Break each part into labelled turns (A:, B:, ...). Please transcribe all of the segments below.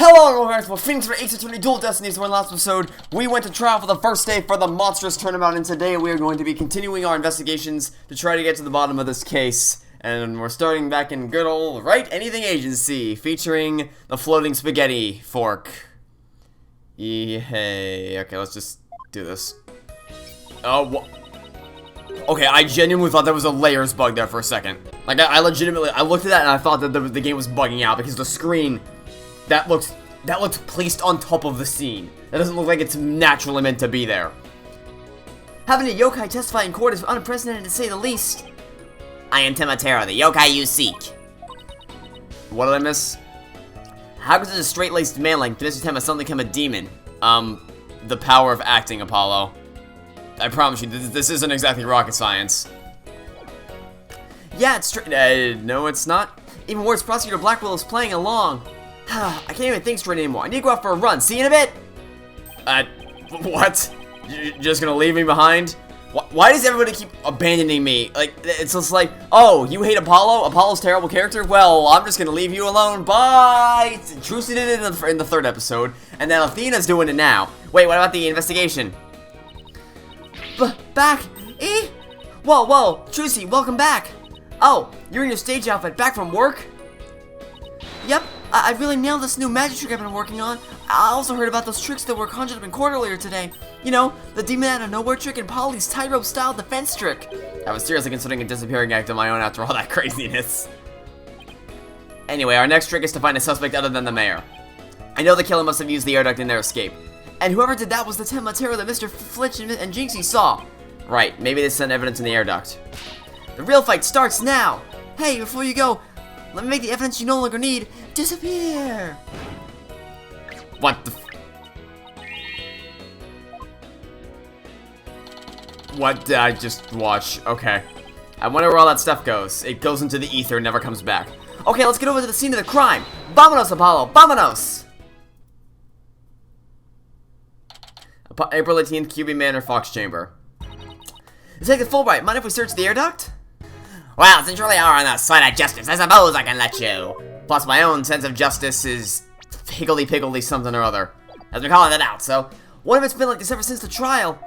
A: Hello guys, well Phoenix Wright, Attorney Dual Destinies. In the last episode, we went to trial for the first day for the Monstrous Turnabout, and today we are going to be continuing our investigations to try to get to the bottom of this case. And we're starting back in good old Write Anything Agency, featuring the floating spaghetti fork. Hey, okay, let's just do this. Oh, okay, I genuinely thought there was a layers bug there for a second. Like, I legitimately, I looked at that and I thought that the game was bugging out because the screen, that looks placed on top of the scene. That doesn't look like it's naturally meant to be there. Having a yokai testify in court is unprecedented to say the least. I am Tematera, the yokai you seek. What did I miss? How could such a straight-laced man like Mr. Tema suddenly become a demon? The power of acting, Apollo. I promise you, this isn't exactly rocket science. Yeah, it's straight. No, it's not. Even worse, Prosecutor Blackwell is playing along. I can't even think straight anymore. I need to go out for a run. See you in a bit. What? You're just gonna leave me behind? Why does everybody keep abandoning me? Like, it's just like, oh, you hate Apollo? Apollo's a terrible character? Well, I'm just gonna leave you alone. Bye! Trucy did it in the third episode, and then Athena's doing it now. Wait, what about the investigation? Back? Eh? Whoa, Trucy, welcome back. Oh, you're in your stage outfit, back from work? Yep, I really nailed this new magic trick I've been working on. I also heard about those tricks that were conjured up in court earlier today. You know, the demon out of nowhere trick and Polly's tightrope style defense trick. I was seriously considering a disappearing act of my own after all that craziness. Anyway, our next trick is to find a suspect other than the mayor. I know the killer must have used the air duct in their escape. And whoever did that was the Tematera that Mr. Flitch and Jinxie saw. Right, maybe they sent evidence in the air duct. The real fight starts now! Hey, before you go, let me make the evidence you no longer need disappear! What the What did I just watch? Okay. I wonder where all that stuff goes. It goes into the ether and never comes back. Okay, let's get over to the scene of the crime! Vámonos, Apollo! Vámonos! April 18th, QB Manor, Fox Chamber. Detective Fulbright, mind if we search the air duct? Well, since you really are on the side of justice, I suppose I can let you. Plus, my own sense of justice is higgledy-piggledy something or other. Has been calling it out, so what if it's been like this ever since the trial?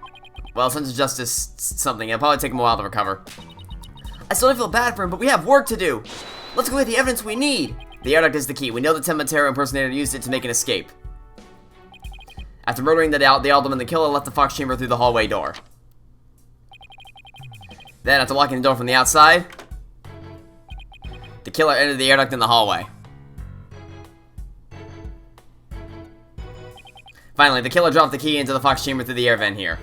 A: Well, sense of justice something. It'll probably take him a while to recover. I still don't feel bad for him, but we have work to do. Let's go get the evidence we need. The air duct is the key. We know the Tematera impersonator used it to make an escape. After murdering the alderman, the killer left the Fox Chamber through the hallway door. Then, after locking the door from the outside, the killer entered the air duct in the hallway. Finally, the killer dropped the key into the Fox Chamber through the air vent here.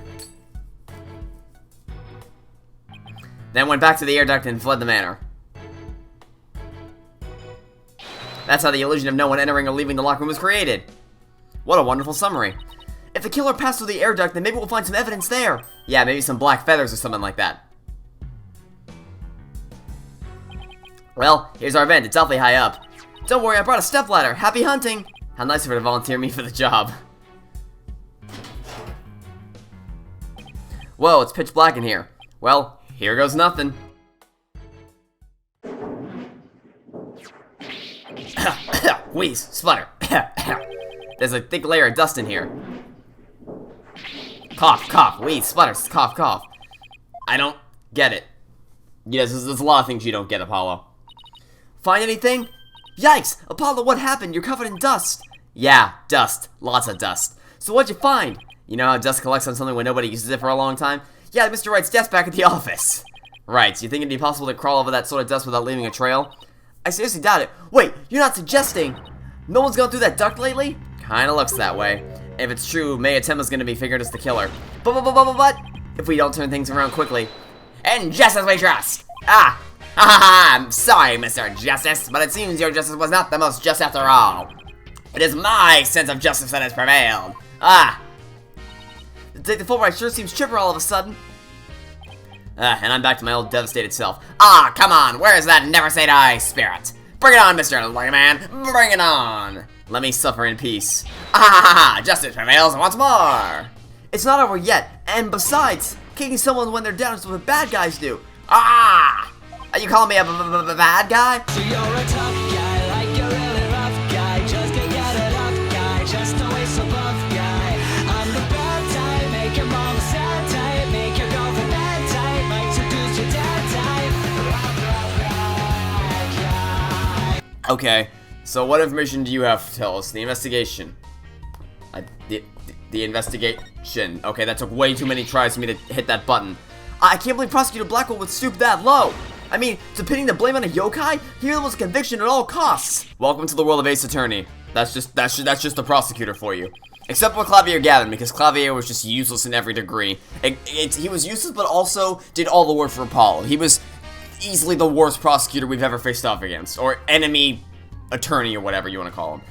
A: Then went back to the air duct and fled the manor. That's how the illusion of no one entering or leaving the locker room was created. What a wonderful summary. If the killer passed through the air duct, then maybe we'll find some evidence there. Yeah, maybe some black feathers or something like that. Well, here's our vent. It's awfully high up. Don't worry, I brought a stepladder. Happy hunting! How nice of her to volunteer me for the job. Whoa, it's pitch black in here. Well, here goes nothing. Wheeze, sputter. There's a thick layer of dust in here. Cough, wheeze, sputter, cough. I don't get it. Yes, there's a lot of things you don't get, Apollo. Find anything? Yikes! Apollo, what happened? You're covered in dust. Yeah, dust. Lots of dust. So what'd you find? You know how dust collects on something when nobody uses it for a long time? Yeah, Mr. Wright's desk back at the office. Right, so you think it'd be possible to crawl over that sort of dust without leaving a trail? I seriously doubt it. Wait, you're not suggesting no one's gone through that duct lately? Kinda looks that way. If it's true, Mayor Tema's gonna be figured as the killer. But, if we don't turn things around quickly. And just as we trust! I'm sorry, Mr. Justice, but it seems your justice was not the most just after all. It is my sense of justice that has prevailed. Detective Fulbright sure seems chipper all of a sudden. And I'm back to my old devastated self. Come on, where's that never say die spirit? Bring it on, Mr. Lawyer-man, bring it on. Let me suffer in peace. Justice prevails once more. It's not over yet, and besides, kicking someone when they're down is what bad guys do. Are you calling me a bad guy? So you're a tough guy, like you're really rough guy, just can't get it up. Okay, so what information do you have to tell us? The investigation. The investigation. Okay, that took way too many tries for me to hit that button. I can't believe Prosecutor Blackwell would stoop that low. I mean, to pinning the blame on a yokai? Here was a conviction at all costs. Welcome to the world of Ace Attorney. That's just the prosecutor for you. Except for Clavier Gavin, because Clavier was just useless in every degree. He was useless, but also did all the work for Apollo. He was easily the worst prosecutor we've ever faced off against, or enemy attorney, or whatever you want to call him.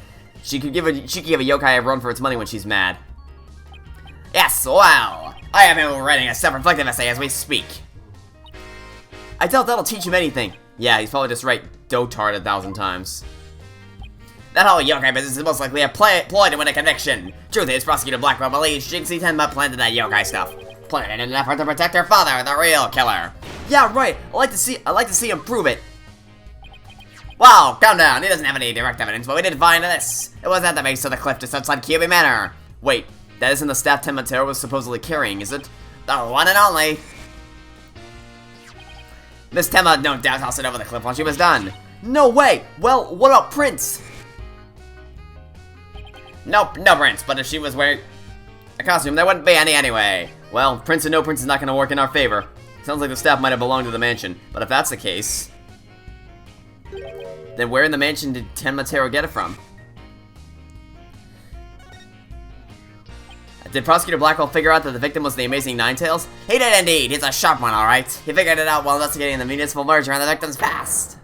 A: She could give a yokai a run for its money when she's mad. Yes, well, I have him writing a self-reflective essay as we speak. I doubt that'll teach him anything. Yeah, he's probably just right dotard 1,000 times. That whole yokai business is most likely a ploy to win a conviction. Truth is, Prosecutor Blackwell believes Jinxie Tenma planted that yokai stuff. Planted in an effort to protect her father, the real killer. Yeah, right. I'd like to see him prove it. Wow, calm down. He doesn't have any direct evidence, but we did find this. It was at the base of the cliff just outside Kyubi Manor. Wait, that isn't the staff Tenma Terra was supposedly carrying, is it? The one and only. Miss Tenma no doubt tossed it over the cliff while she was done. No way! Well, what about Prince? Nope, no Prince, but if she was wearing a costume, there wouldn't be any anyway. Well, Prince and no Prince is not going to work in our favor. Sounds like the staff might have belonged to the mansion, but if that's the case, then where in the mansion did Tenma Terra get it from? Did Prosecutor Blackwell figure out that the victim was the amazing Ninetales? He did indeed. He's a sharp one, alright. He figured it out while investigating the municipal merger and the victim's past.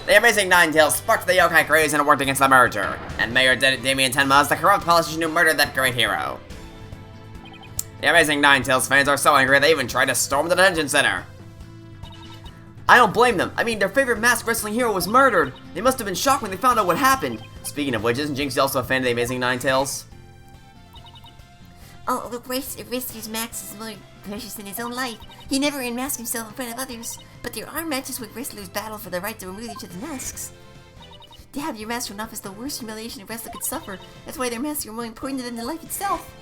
A: The amazing Ninetales sparked the yokai craze and it worked against the merger. And Mayor Damien Tenma is the corrupt politician who murdered that great hero. The amazing Ninetales fans are so angry they even tried to storm the detention center. I don't blame them. I mean, their favorite masked wrestling hero was murdered. They must have been shocked when they found out what happened. Speaking of which, isn't Jinxie also a fan of the amazing Ninetales?
B: Oh, the rescues Max is more precious than his own life. He never unmasked himself in front of others, but there are matches where wrestlers battle for the right to remove each other's masks. To have your mask thrown off is the worst humiliation a wrestler could suffer. That's why their masks are more important than their life itself.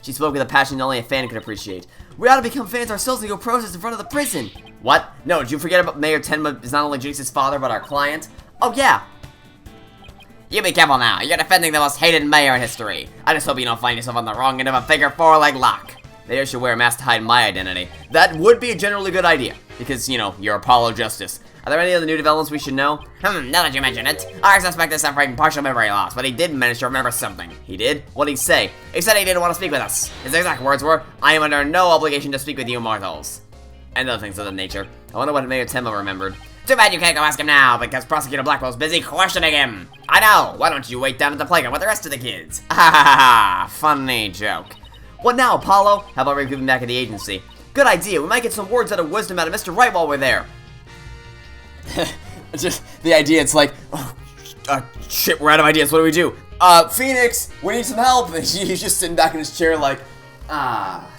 A: She spoke with a passion only a fan could appreciate. We ought to become fans ourselves and go protest in front of the prison. What? No, did you forget about Mayor Tenma is not only Jinxie's father, but our client? Oh, yeah. You be careful now. You're defending the most hated mayor in history. I just hope you don't find yourself on the wrong end of a figure 4 like Locke. Maybe I should wear a mask to hide my identity. That would be a generally good idea. Because, you know, you're Apollo Justice. Are there any other new developments we should know? Now that you mention it, our suspect is suffering partial memory loss, but he did manage to remember something. He did? What did he say? He said he didn't want to speak with us. His exact words were, I am under no obligation to speak with you mortals. And other things of that nature. I wonder what Mayor Tenma remembered. Too bad you can't go ask him now, because Prosecutor Blackwell's busy questioning him. I know. Why don't you wait down at the playground with the rest of the kids? Ha ha ha ha. Funny joke. What now, Apollo? How about regrouping back at the agency? Good idea. We might get some words out of wisdom out of Mr. Wright while we're there. Just the idea, it's like, oh, shit, we're out of ideas. What do we do? Phoenix, we need some help. And he's just sitting back in his chair like,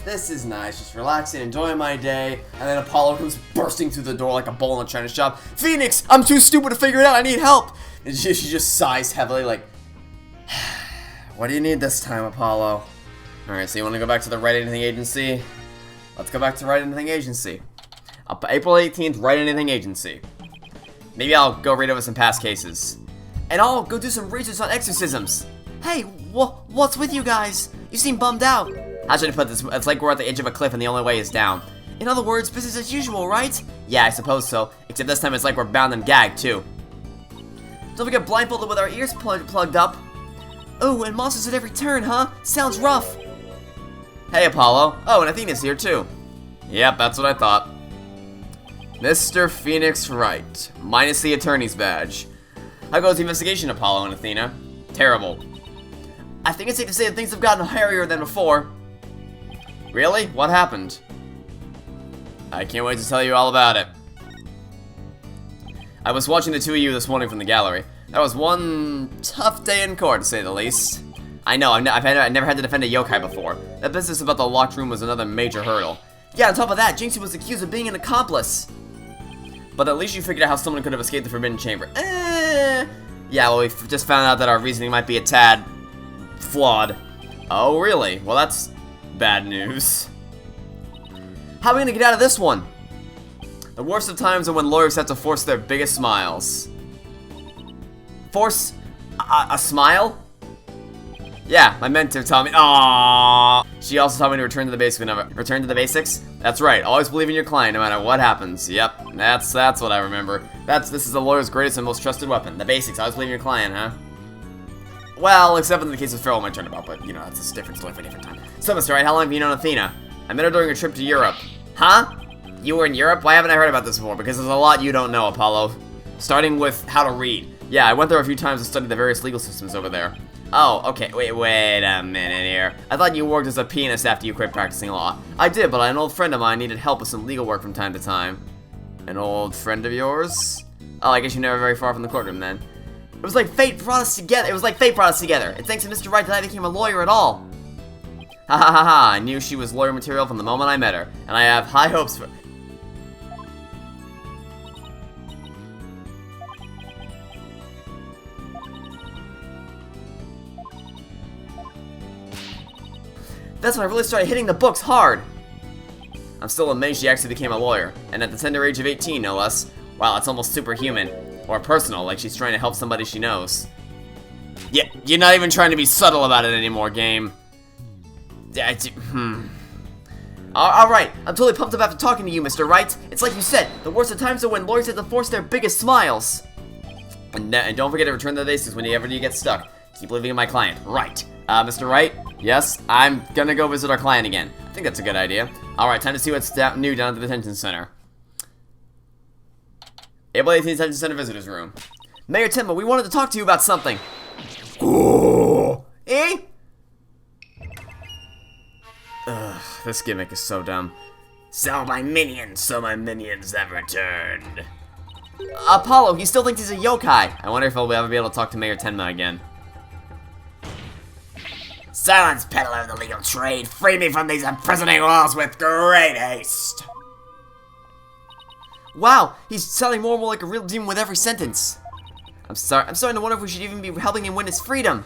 A: this is nice, just relaxing, enjoying my day. And then Apollo comes bursting through the door like a bull in a china shop. Phoenix, I'm too stupid to figure it out, I need help. And she just sighs heavily like, what do you need this time, Apollo? Alright, so you want to go back to the Write Anything Agency? Let's go back to Write Anything Agency. April 18th, Write Anything Agency. Maybe I'll go read over some past cases. And I'll go do some research on exorcisms. Hey, what's with you guys? You seem bummed out. How should I put this? It's like we're at the edge of a cliff and the only way is down. In other words, business as usual, right? Yeah, I suppose so. Except this time it's like we're bound and gagged, too. Don't we get blindfolded with our ears plugged up? Oh, and monsters at every turn, huh? Sounds rough. Hey, Apollo. Oh, and Athena's here, too. Yep, that's what I thought. Mr. Phoenix Wright, minus the attorney's badge. How goes the investigation, Apollo and Athena? Terrible. I think it's safe to say that things have gotten hairier than before. Really? What happened? I can't wait to tell you all about it. I was watching the two of you this morning from the gallery. That was one tough day in court, to say the least. I know, I've never had to defend a yokai before. That business about the locked room was another major hurdle. Yeah, on top of that, Jinxie was accused of being an accomplice. But at least you figured out how someone could have escaped the Forbidden Chamber. Yeah, well, we just found out that our reasoning might be a tad flawed. Oh, really? Well, that's bad news. How are we gonna get out of this one? The worst of times are when lawyers have to force their biggest smiles. Force a smile? Yeah, my mentor taught me. Aww. She also taught me to return to the basics. Return to the basics? That's right. Always believe in your client, no matter what happens. Yep, that's what I remember. This is the lawyer's greatest and most trusted weapon. The basics. Always believe in your client, huh? Well, except in the case of Phoenix Wright Turnabout, but you know that's a different story for a different time. So, Mr. Wright, how long have you known Athena? I met her during a trip to Europe. Huh? You were in Europe? Why haven't I heard about this before? Because there's a lot you don't know, Apollo. Starting with how to read. Yeah, I went there a few times to study the various legal systems over there. Oh, okay, wait a minute here. I thought you worked as a pianist after you quit practicing law. I did, but an old friend of mine needed help with some legal work from time to time. An old friend of yours? Oh, I guess you're never very far from the courtroom then. It was like fate brought us together. It's thanks to Mr. Wright that I became a lawyer at all. Ha ha ha ha, I knew she was lawyer material from the moment I met her, and I have high hopes for... That's when I really started hitting the books hard. I'm still amazed she actually became a lawyer, and at the tender age of 18, no less. Wow, it's almost superhuman. Or personal, like she's trying to help somebody she knows. Yeah, you're not even trying to be subtle about it anymore, game. Alright, I'm totally pumped up after talking to you, Mr. Wright. It's like you said, the worst of times are when lawyers have to force their biggest smiles. And don't forget to return the basics whenever you get stuck. Keep believing in my client. Right. Mr. Wright? Yes, I'm gonna go visit our client again. I think that's a good idea. Alright, time to see what's new down at the detention center. Able 18 Detention Center Visitors Room. Mayor Tenma, we wanted to talk to you about something. Ooh. Eh? Ugh, this gimmick is so dumb. So my minions have returned. Apollo, he still thinks he's a yokai. I wonder if he'll ever be able to talk to Mayor Tenma again. Silence, peddler of the legal trade. Free me from these imprisoning walls with great haste. Wow, he's sounding more and more like a real demon with every sentence. I'm starting to wonder if we should even be helping him win his freedom.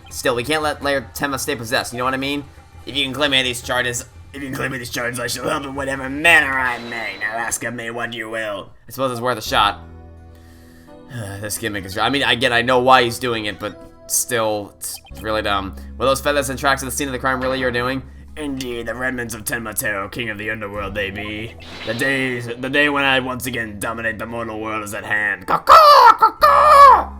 A: Still, we can't let Mayor Tenma stay possessed, you know what I mean? If you can claim me these charges, I shall help in whatever manner I may. Now ask of me what you will. I suppose it's worth a shot. This gimmick is... I mean, I know why he's doing it, but still, it's really dumb. Were those feathers and tracks at the scene of the crime really you're doing? Indeed, the remnants of Tenma, king of the underworld they be. The day when I once again dominate the mortal world is at hand. Caw-caw! Caw-caw!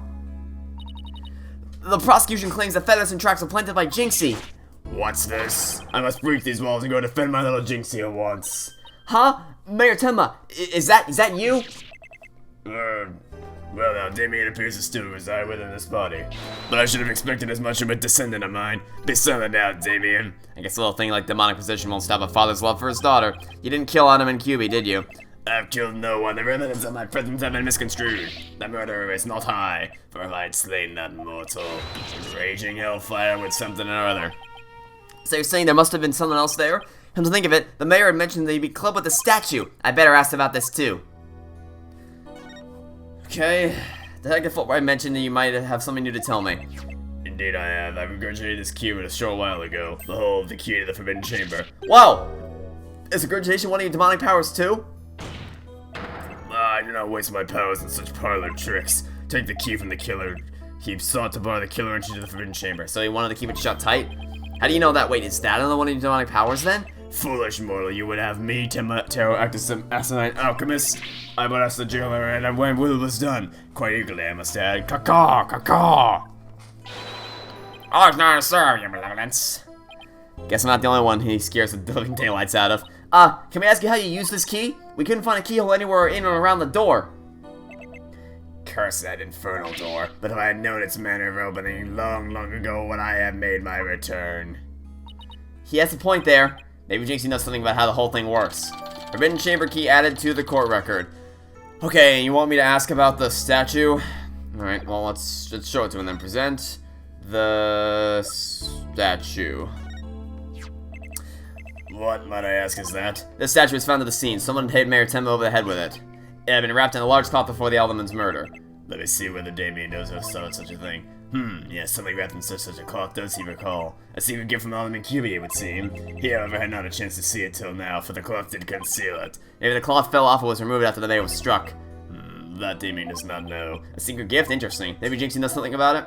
A: The prosecution claims the feathers and tracks were planted by Jinxie. What's this? I must break these walls and go defend my little Jinxie at once. Huh? Mayor Tenma, is that you? Well now, Damien appears to still reside within this body. But I should have expected as much from a descendant of mine. Be silent now, Damien. I guess a little thing like demonic possession won't stop a father's love for his daughter. You didn't kill Autumn and QB, did you? I've killed no one. The remnants of my presence have been misconstrued. The murderer is not I, for if I had slain that mortal, raging hellfire with something or other. So you're saying there must have been someone else there? Come to think of it, the mayor had mentioned that he'd be clubbed with a statue. I better ask about this too. Okay, did I get what I mentioned that you might have something new to tell me? Indeed I have. I regurgitated this key a short while ago. The whole of the key to the Forbidden Chamber. Whoa! Is regurgitation one of your demonic powers too? I do not waste my powers in such parlor tricks. Take the key from the killer. He sought to bar the killer entry to the Forbidden Chamber, so he wanted to keep it shut tight? How do you know that? Wait, is that another one of your demonic powers then? Foolish mortal, you would have me, Taro, act as some asinine alchemist. I would ask the jailer, and when will was done, quite eagerly I must add, caw-caw, caw-caw. Oh, it's not a serve, your malevolence. Guess I'm not the only one he scares the living daylights out of. Can we ask you how you use this key? We couldn't find a keyhole anywhere in or around the door. Curse that infernal door, but if I had known its manner of opening long ago would I have made my return. He has a point there. Maybe Jinxie knows something about how the whole thing works. Forbidden Chamber key added to the court record. Okay, you want me to ask about the statue? Alright, well, let's show it to him then. Present the statue. What, might I ask, is that? This statue was found at the scene. Someone hit Mayor Tenma over the head with it. It had been wrapped in a large cloth before the alderman's murder. Let me see whether Damien knows of such a thing. Yes, something wrapped in such a cloth does he recall. A secret gift from Alderman QB, it would seem. He, however, had not a chance to see it till now, for the cloth did conceal it. Maybe the cloth fell off or was removed after the mayor was struck.
C: That demon does not know.
A: A secret gift? Interesting. Maybe Jinxie knows something about it?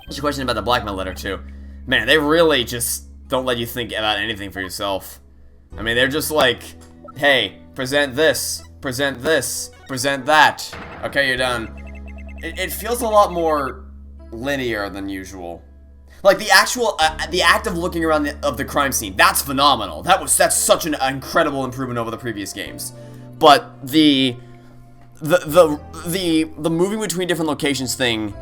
A: There's a question about the blackmail letter, too. Man, they really just don't let you think about anything for yourself. I mean, they're just like, hey, present this, present this, present that. Okay, you're done. It feels a lot more linear than usual. Like, the actual, the act of looking around the crime scene, that's phenomenal. That's such an incredible improvement over the previous games. But the moving between different locations thing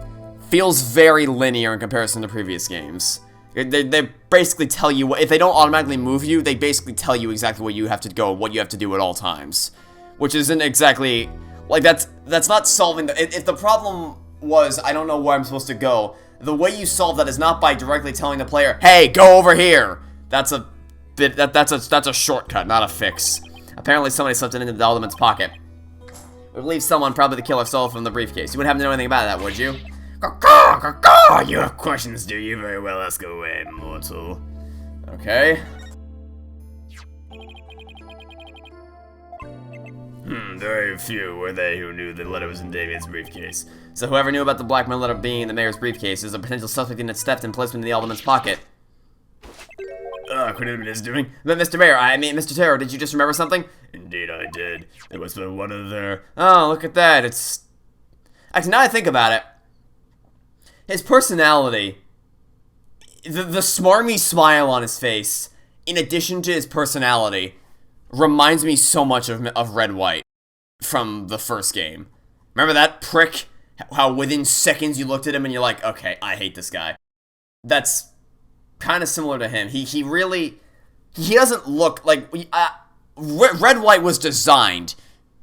A: feels very linear in comparison to previous games. They basically tell you, if they don't automatically move you, they basically tell you exactly where you have to go, what you have to do at all times. Which isn't exactly, like, that's not solving if the problem was, I don't know where I'm supposed to go, the way you solve that is not by directly telling the player, hey, go over here! That's a shortcut, not a fix. Apparently somebody slipped it into the Alderman's pocket. We believe someone, probably the killer, stole it from the briefcase. You wouldn't have to know anything about that, would you?
C: You have questions, do you? Very well, ask away, mortal.
A: Okay.
C: Very few were they who knew the letter was in Damien's briefcase.
A: So whoever knew about the blackmail letter being in the mayor's briefcase is a potential suspect in its theft and placement in the Alderman's pocket.
C: Could it have been his doing?
A: But Mr. Mayor, I mean, Mr. Terror, did you just remember something?
C: Indeed I did. There was but one other...
A: Oh, look at that, it's... Actually, now I think about it, his personality, the smarmy smile on his face, in addition to his personality, reminds me so much of Red White from the first game. Remember that prick? How within seconds you looked at him and you're like, okay, I hate this guy. That's kind of similar to him. He doesn't look like... Red White was designed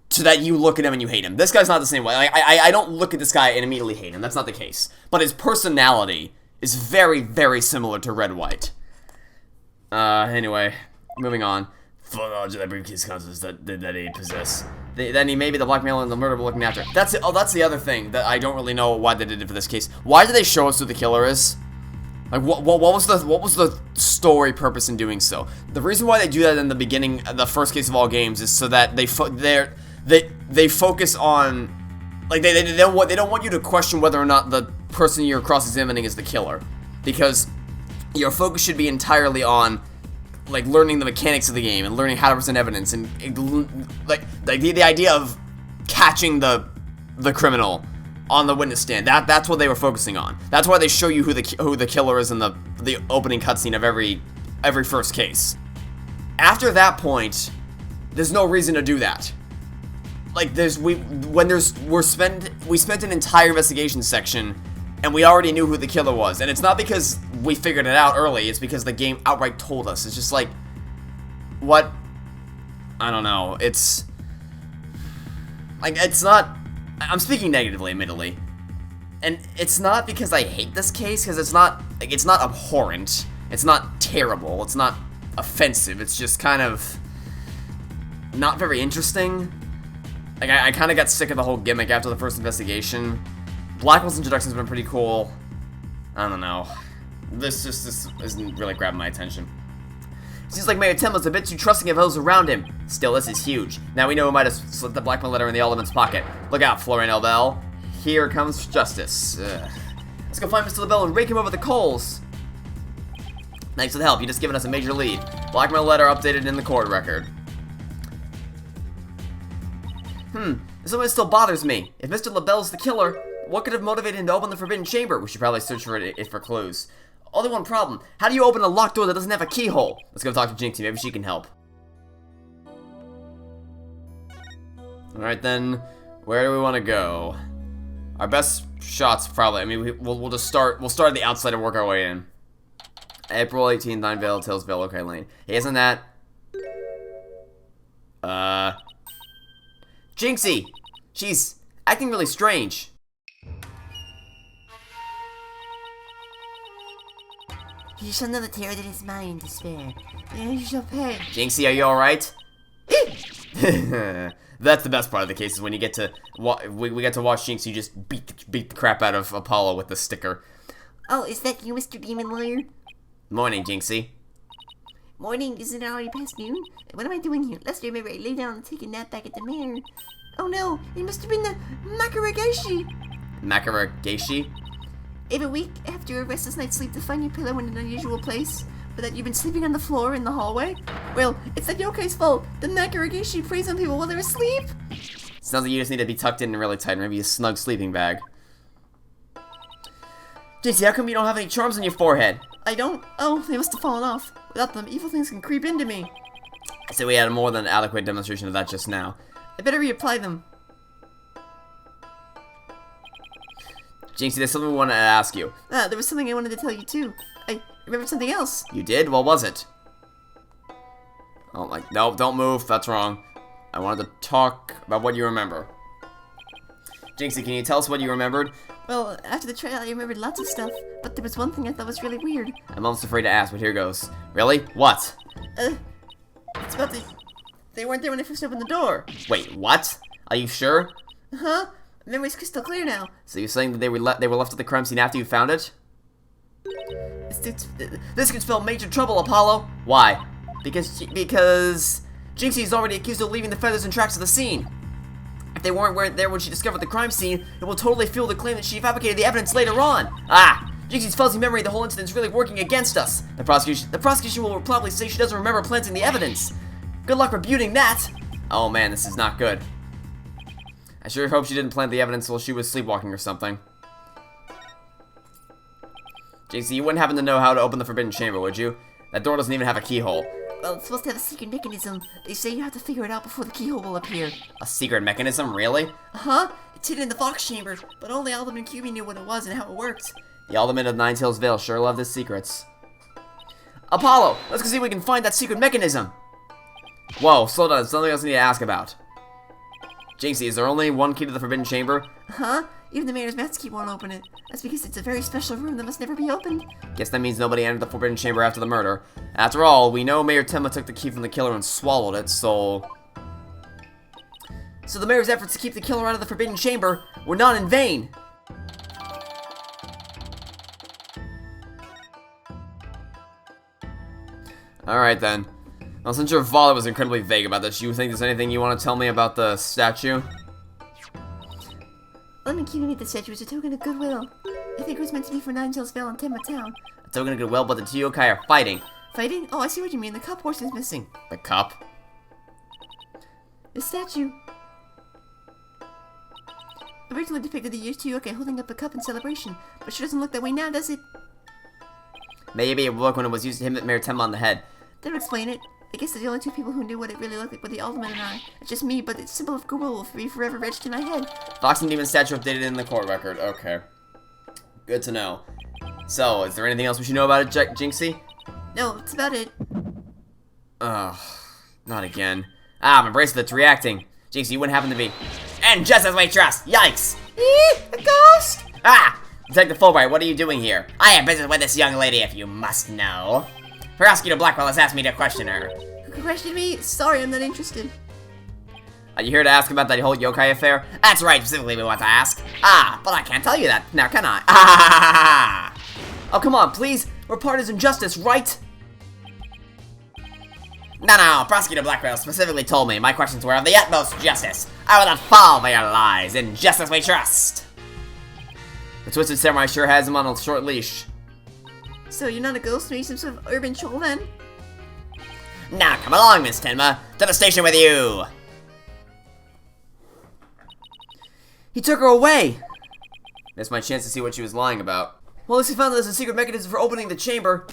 A: so that you look at him and you hate him. This guy's not the same way. I don't look at this guy and immediately hate him. That's not the case. But his personality is very, very similar to Red White. Anyway, moving on.
C: Full knowledge of that briefcase contents that he possessed.
A: Then he may be the blackmailer and the murderer we're looking after. That's it. Oh, that's the other thing that I don't really know why they did it for this case. Why did they show us who the killer is? Like, what was the story purpose in doing so? The reason why they do that in the beginning, the first case of all games, is so that they focus on, like, they don't want you to question whether or not the person you're cross-examining is the killer, because your focus should be entirely on, like, learning the mechanics of the game and learning how to present evidence and like the idea of catching the criminal on the witness stand. That's what they were focusing on. That's why they show you who the killer is in the opening cutscene of every first case. After that point, there's no reason to do that. Like, we spent an entire investigation section and we already knew who the killer was, and it's not because we figured it out early, it's because the game outright told us. It's just like, what? I don't know, it's like, it's not, I'm speaking negatively, admittedly, and it's not because I hate this case, because it's not abhorrent, it's not terrible, it's not offensive, it's just kind of not very interesting. Like, I kind of got sick of the whole gimmick after the first investigation. Blackwell's introduction's been pretty cool. I don't know. This isn't really grabbing my attention. Seems like Mayor Timla's a bit too trusting of those around him. Still, this is huge. Now we know who might have slipped the blackmail letter in the Alderman's pocket. Look out, Florian Elbel. Here comes justice. Let's go find Mr. LaBelle and rake him over the coals. Thanks for the help. You just given us a major lead. Blackmail letter updated in the court record. Something still bothers me. If Mr. LaBelle's the killer, what could have motivated him to open the forbidden chamber? We should probably search for it for clues. Only one problem. How do you open a locked door that doesn't have a keyhole? Let's go talk to Jinxie. Maybe she can help. Alright then, where do we want to go? Our best shots probably, I mean, we'll just start, we'll start at the outside and work our way in. April 18th, Ninevale, Tillsville, okay, Lane. Hey, isn't that... Jinxie! She's acting really strange.
B: You shall know the terror that is mine in despair. You shall pay.
A: Jinxie, are you alright? That's the best part of the case, is when you get to we get to watch Jinxie just beat the crap out of Apollo with the sticker.
B: Oh, is that you, Mr. Demon Lawyer?
A: Morning, Jinxie.
B: Morning, isn't it already past noon? What am I doing here? Last year, remember, I lay down and take a nap back at the manor. Oh no, it must have been the Makaragashi.
A: Makaragashi?
B: Every week after a restless night's sleep to find your pillow in an unusual place, but that you've been sleeping on the floor in the hallway? Well, it's that yokai's fault. The Makaragashi preys on people while they're asleep.
A: Sounds like you just need to be tucked in really tight, maybe a snug sleeping bag. JC, how come you don't have any charms on your forehead?
B: I don't? Oh, they must have fallen off. Without them, evil things can creep into me.
A: So we had a more than adequate demonstration of that just now.
B: I better reapply them.
A: Jinxie, there's something we wanted to ask you.
B: There was something I wanted to tell you too. I remembered something else.
A: You did? What was it? Oh, like, no, don't move. That's wrong. I wanted to talk about what you remember. Jinxie, can you tell us what you remembered?
B: Well, after the trial, I remembered lots of stuff, but there was one thing I thought was really weird.
A: I'm almost afraid to ask, but here goes. Really? What?
B: It's about they weren't there when I first opened the door.
A: Wait, what? Are you sure?
B: Huh? Memory's crystal clear now.
A: So you're saying that they were left at the crime scene after you found it? This could spell major trouble, Apollo. Why? Because Jinxie is already accused of leaving the feathers and tracks of the scene. If they weren't there when she discovered the crime scene, it will totally fuel the claim that she fabricated the evidence later on. Ah! Jinxie's fuzzy memory of the whole incident is really working against us. The prosecution will probably say she doesn't remember planting the evidence. Good luck rebuting that. Oh man, this is not good. I sure hope she didn't plant the evidence while she was sleepwalking or something. Jinxie, you wouldn't happen to know how to open the forbidden chamber, would you? That door doesn't even have a keyhole.
B: Well, it's supposed to have a secret mechanism. They say you have to figure it out before the keyhole will appear.
A: A secret mechanism? Really?
B: Uh-huh. It's hidden in the Fox Chamber, but only Alderman QB knew what it was and how it worked.
A: The Alderman of Nine Tails Vale sure loved his secrets. Apollo, let's go see if we can find that secret mechanism. Whoa, slow down. There's something else I need to ask about. Jinxie, is there only one key to the forbidden chamber?
B: Huh? Even the mayor's master key won't open it. That's because it's a very special room that must never be opened.
A: Guess that means nobody entered the forbidden chamber after the murder. After all, we know Mayor Tenma took the key from the killer and swallowed it, so the mayor's efforts to keep the killer out of the forbidden chamber were not in vain. Alright then. Well, since your father was incredibly vague about this, you think there's anything you want to tell me about the statue?
B: Alderman QB made the statue as a token of goodwill. I think it was meant to be for Nine Tails Vale and Tenma Town.
A: A token of goodwill, but the two yokai are fighting.
B: Fighting? Oh, I see what you mean. The cup horse is missing.
A: The cup?
B: The statue originally depicted the year's two yokai holding up a cup in celebration, but sure doesn't look that way now, does it?
A: Maybe it would look when it was used to hit Mayor Tenma on the head.
B: That would explain it. I guess the only two people who knew what it really looked like were the Alderman and I. It's just me, but the symbol of goodwill will be forever etched in my head.
A: Fox and Demon statue updated in the court record. Okay. Good to know. So, is there anything else we should know about it, Jinxie?
B: No, that's about it.
A: Ugh. Not again. Ah, my bracelet's reacting. Jinxie, you wouldn't happen to be. And just as we trust! Yikes!
B: A ghost!
A: Ah! Detective Fulbright, what are you doing here? I have business with this young lady, if you must know. Prosecutor Blackwell has asked me to question her.
B: Question me? Sorry, I'm not interested.
A: Are you here to ask about that whole yokai affair? That's right, specifically we want to ask. Ah, but I can't tell you that now, can I? Ah! Oh, come on, please. We're partisan justice, right? No, Prosecutor Blackwell specifically told me my questions were of the utmost justice. I will not fall for your lies. In justice we trust. The Twisted Samurai sure has him on a short leash.
B: So you're not a ghost, maybe some sort of urban troll then?
A: Now come along, Miss Tenma. To the station with you. He took her away. Missed my chance to see what she was lying about. Well, at least we found that there's a secret mechanism for opening the chamber.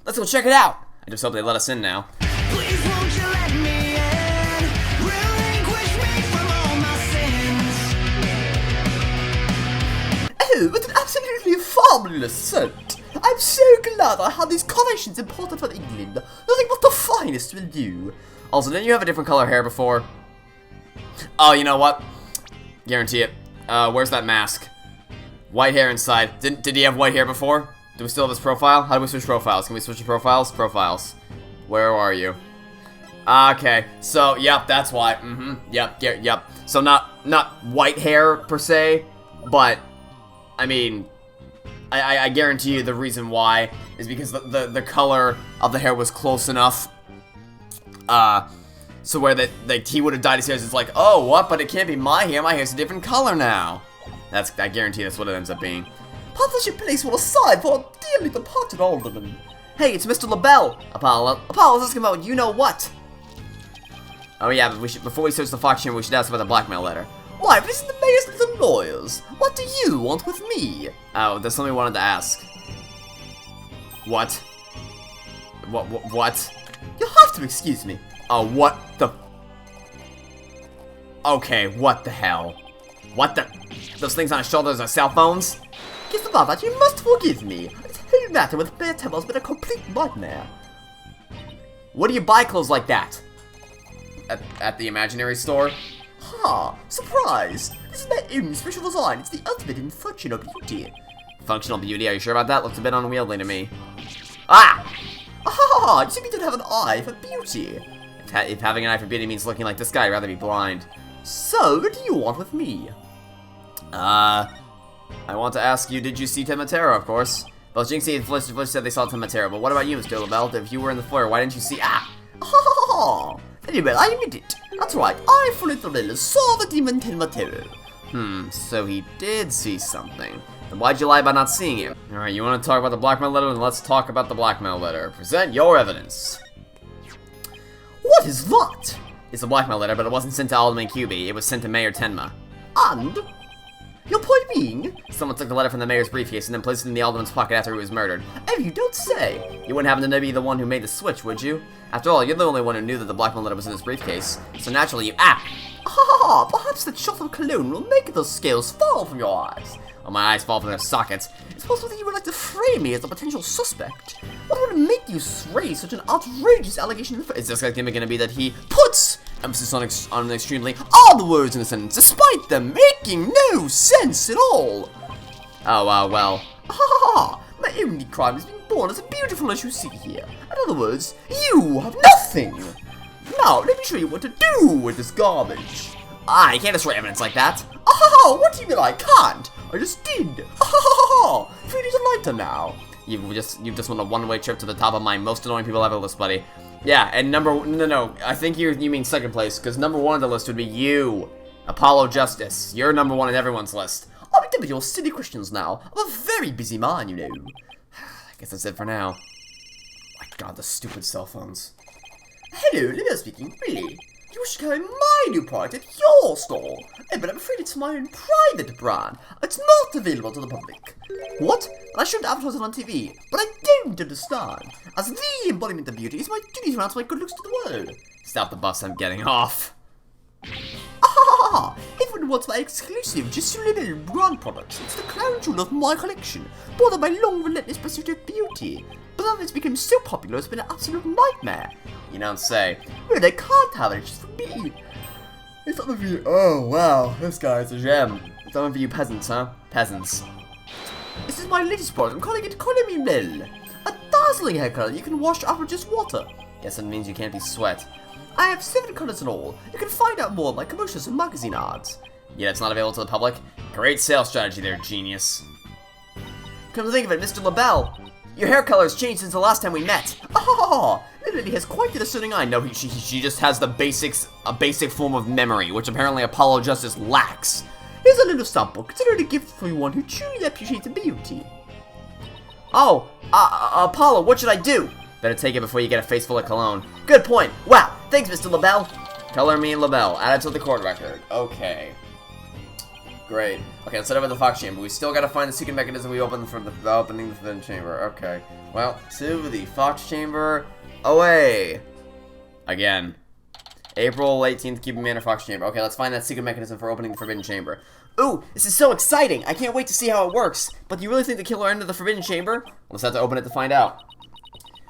A: Let's go check it out. I just hope they let us in now.
D: Please won't you let me in? Relinquish me from all my sins.
B: Oh, what an absolutely fabulous scent! I'm so glad I had these carnations imported from England. Nothing but the finest will do.
A: Also, didn't you have a different color hair before? Oh, you know what? Guarantee it. Where's that mask? White hair inside. Did he have white hair before? Do we still have his profile? How do we switch profiles? Can we switch the profiles? Profiles. Where are you? Okay, so, yep, that's why. Yep. So not white hair, per se, but, I mean, I guarantee you the reason why is because the color of the hair was close enough, So where he would have dyed his hair, it's like, oh, what? But it can't be my hair. My hair's a different color now. I guarantee that's what it ends up being.
E: Perhaps I should place one aside for a dearly departed alderman.
A: Hey, it's Mr. LaBelle. Apollo, let's ask him about you-know-what. Oh yeah, but before we search the Fox Chamber, we should ask about the blackmail letter.
E: Why, but isn't the mayor's of the lawyers? What do you want with me?
A: Oh, there's something we wanted to ask. What? What?
E: You'll have to excuse me.
A: Oh, what the... Okay, what the hell? What the... Those things on his shoulders are cell phones?
E: Guess about that, you must forgive me. This whole matter with Bear Temple's been a complete nightmare.
A: Where do you buy clothes like that? At the imaginary store?
E: Ha! Surprise! This is my own special design. It's the ultimate in functional beauty.
A: Functional beauty? Are you sure about that? Looks a bit unwieldy to me. Ah!
E: Ah! You simply don't have an eye for beauty.
A: If having an eye for beauty means looking like this guy, I'd rather be blind.
E: So, what do you want with me?
A: I want to ask you, did you see Tematera, of course? Both Jinxie and Flish said they saw Tematera, but what about you, Mr. LaBelle? If you were in the foyer, why didn't you see— Ah!
E: Ah! Very well, I admit it. That's right, I, fully thrilled, saw the demon Tematera.
A: So he did see something. Then why'd you lie about not seeing him? Alright, you want to talk about the blackmail letter? Then let's talk about the blackmail letter. Present your evidence.
E: What is that?
A: It's a blackmail letter, but it wasn't sent to Alderman QB. It was sent to Mayor Tenma.
E: And? Your point being?
A: Someone took the letter from the mayor's briefcase and then placed it in the alderman's pocket after he was murdered.
E: Oh, you don't say.
A: You wouldn't happen to be the one who made the switch, would you? After all, you're the only one who knew that the blackmail letter was in his briefcase. So naturally you— Ah!
E: Ah! Perhaps that shot of cologne will make those scales fall from your eyes.
A: Well, my eyes fall from their sockets.
E: It's possible that you would like to frame me as a potential suspect. What would make you raise such an outrageous allegation in the first—
A: Is this gimmick gonna be that he puts emphasis on extremely all the words in the sentence, despite them making no sense at all? Oh, well.
E: Ah! My only crime is being born as beautiful as you see here. In other words, you have nothing. Now, let me show you what to do with this garbage.
A: Ah, you can't destroy evidence like that.
E: Ah! What do you mean I can't? I just did. Ah! Feeling lighter now.
A: You've just won a one-way trip to the top of my most annoying people ever list, buddy. Yeah, and no, I think you mean second place, because number one on the list would be you, Apollo Justice. You're number one on everyone's list.
E: I'll be done with your silly questions now. I'm a very busy man, you know.
A: I guess that's it for now. My God, the stupid cell phones.
E: Hello, Olivia speaking. Really? You should carry my new product at your store. But I'm afraid it's my own private brand. It's not available to the public. What? I shouldn't advertise it on TV, but I don't understand. As the embodiment of beauty, it's my duty to announce my good looks to the world.
A: Stop the bus, I'm getting off.
E: Ah! Everyone wants my exclusive, just little brand products. It's the crown jewel of my collection, born of my long, relentless pursuit of beauty. But now it's become so popular, it's been an absolute nightmare.
A: You don't say.
E: Well, they can't have it, it's just for me.
A: It's something for you. Oh, wow, this guy's a gem. It's something for you peasants, huh? Peasants.
E: This is my latest product, I'm calling it Colomimel. A dazzling hair color you can wash out with just water.
A: Guess it means you can't be sweat.
E: I have 7 colors in all. You can find out more in my commercials and magazine ads.
A: Yeah, it's not available to the public. Great sales strategy there, genius. Come to think of it, Mr. LaBelle, your hair color has changed since the last time we met.
E: Ah! Lily has quite the discerning eye.
A: No, she just has a basic form of memory, which apparently Apollo Justice lacks.
E: Here's a little sample. Consider it a gift for one who truly appreciates beauty.
A: Oh, Apollo, what should I do? Better take it before you get a face full of cologne. Good point. Wow, thanks, Mr. LaBelle. Color me LaBelle. Add it to the court record. Okay. Great. Okay, let's head over to the Fox Chamber. We still gotta find the secret mechanism we opened from the opening the Forbidden Chamber. Okay. Well, to the Fox Chamber. Away. Again. April 18th, Cuban Manor, Fox Chamber. Okay, let's find that secret mechanism for opening the Forbidden Chamber. Ooh, this is so exciting! I can't wait to see how it works. But do you really think the killer entered the Forbidden Chamber? Let's have to open it to find out.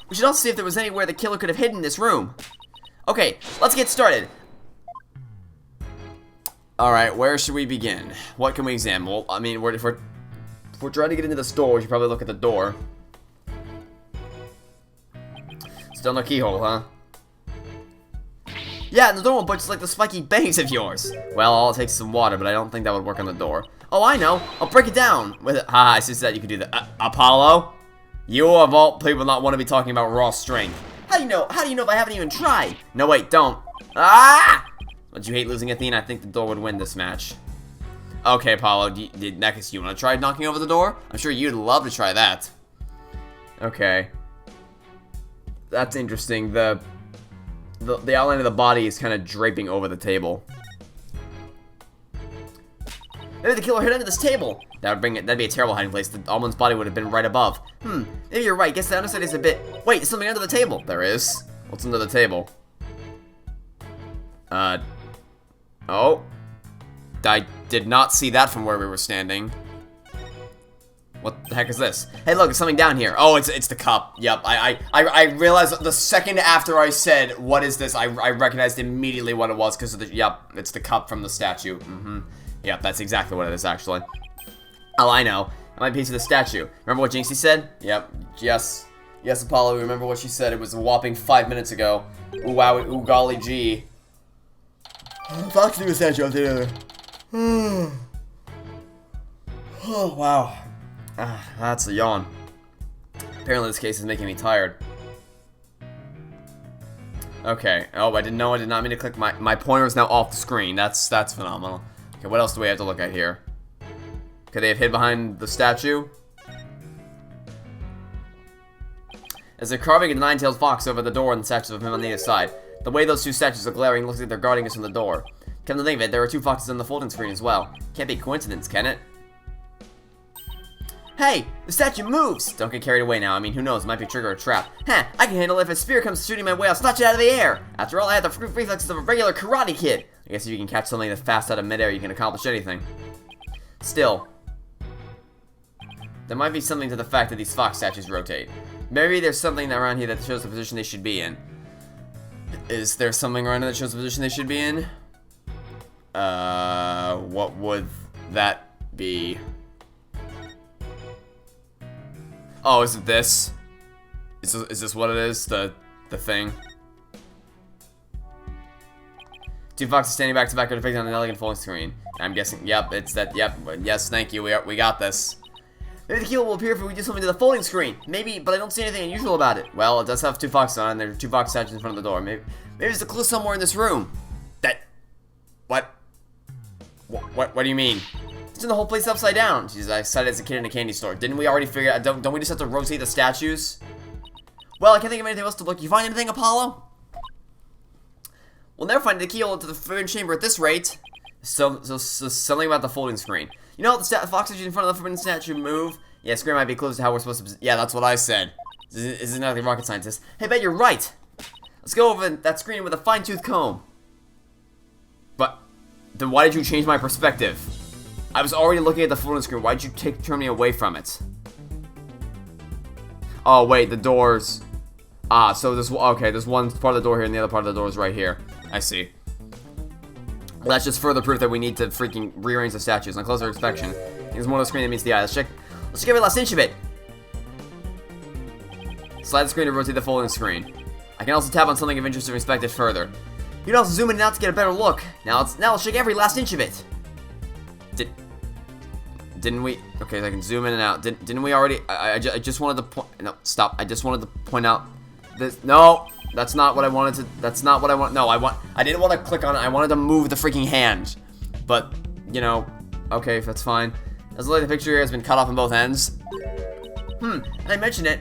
A: We should also see if there was anywhere the killer could have hidden this room. Okay, let's get started. Alright, where should we begin? What can we examine? Well, I mean, if we're trying to get into the store, we should probably look at the door. Still no keyhole, huh? Yeah, and the door won't budge like the spiky bangs of yours. Well, all it takes is some water, but I don't think that would work on the door. Oh, I know. I'll break it down with it. Haha, I just said you could do that. Apollo? You of all people not want to be talking about raw strength.
E: How do you know if I haven't even tried?
A: No, wait, don't. Ah! Would you hate losing, Athena? I think the door would win this match. Okay, Apollo, Nekis, you want to try knocking over the door? I'm sure you'd love to try that. Okay. That's interesting. The outline of the body is kind of draping over the table. Maybe the killer hid under this table. That'd be a terrible hiding place. The almond's body would have been right above. Maybe you're right. Guess the underside is a bit. Wait, there's something under the table. There is. What's under the table? Oh. I did not see that from where we were standing. What the heck is this? Hey, look, there's something down here. Oh, it's the cup. Yep, I realized the second after I said, what is this? I recognized immediately what it was because of the, yep, it's the cup from the statue. Yep, that's exactly what it is, actually. Oh, I know. It might be to the statue. Remember what Jinxie said? Yep, yes. Yes, Apollo, remember what she said. It was a whopping 5 minutes ago. Ooh, wow, ooh, golly gee. Fox knew a statue up there. Oh, wow. That's a yawn. Apparently this case is making me tired. Okay. Oh, I did not mean to click my pointer is now off the screen. That's phenomenal. Okay, what else do we have to look at here? Could they have hid behind the statue? As they're carving a nine-tailed fox over the door and the statues of him on the other side. The way those two statues are glaring looks like they're guarding us from the door. Come to think of it, there are two foxes on the folding screen as well. Can't be a coincidence, can it? Hey! The statue moves! Don't get carried away now. I mean, who knows? It might be a trigger or a trap. Huh! I can handle it if a spear comes shooting my way. I'll snatch it out of the air! After all, I have the reflexes of a regular karate kid! I guess if you can catch something that's fast out of midair, you can accomplish anything. Still, there might be something to the fact that these fox statues rotate. Maybe there's something around here that shows the position they should be in. Is there something around here that shows the position they should be in? What would that be? Oh, is it this? Is this what it is? The thing? Two foxes standing back to back are depicted on an elegant folding screen. I'm guessing, yep, it's that, yep, yes, thank you, we got this. Maybe the keel will appear if we do something to the folding screen. Maybe, but I don't see anything unusual about it. Well, it does have two foxes on it, and there are two fox statues in front of the door. Maybe there's a clue somewhere in this room. What do you mean? It's in the whole place upside down. Jeez, I said it as a kid in a candy store. Didn't we already figure out, don't we just have to rotate the statues? Well, I can't think of anything else to look. You find anything, Apollo? We'll never find the keyhole to the forbidden chamber at this rate. So something about the folding screen. You know, the fox statues in front of the forbidden statue move. Yeah, screen might be close to how we're supposed to. Yeah, that's what I said. This is not like rocket scientist. Hey, bet you're right. Let's go over that screen with a fine-tooth comb. But then why did you change my perspective? I was already looking at the folding screen. Why did you turn me away from it? Oh wait, the doors. Ah, so there's okay. There's one part of the door here, and the other part of the door is right here. I see. Well, that's just further proof that we need to freaking rearrange the statues. On closer inspection, there's more on the screen that meets the eye. Let's check every last inch of it. Slide the screen to rotate the folding screen. I can also tap on something of interest to inspect it further. You can also zoom in and out to get a better look. Now let's check every last inch of it. Didn't we? Okay, I can zoom in and out. Didn't we already? I just wanted to point. No, stop. I just wanted to point out this. No, that's not what I wanted to. That's not what I want. No, I didn't want to click on it. I wanted to move the freaking hand. But you know, okay, that's fine. As like the picture here has been cut off on both ends. And I mentioned it.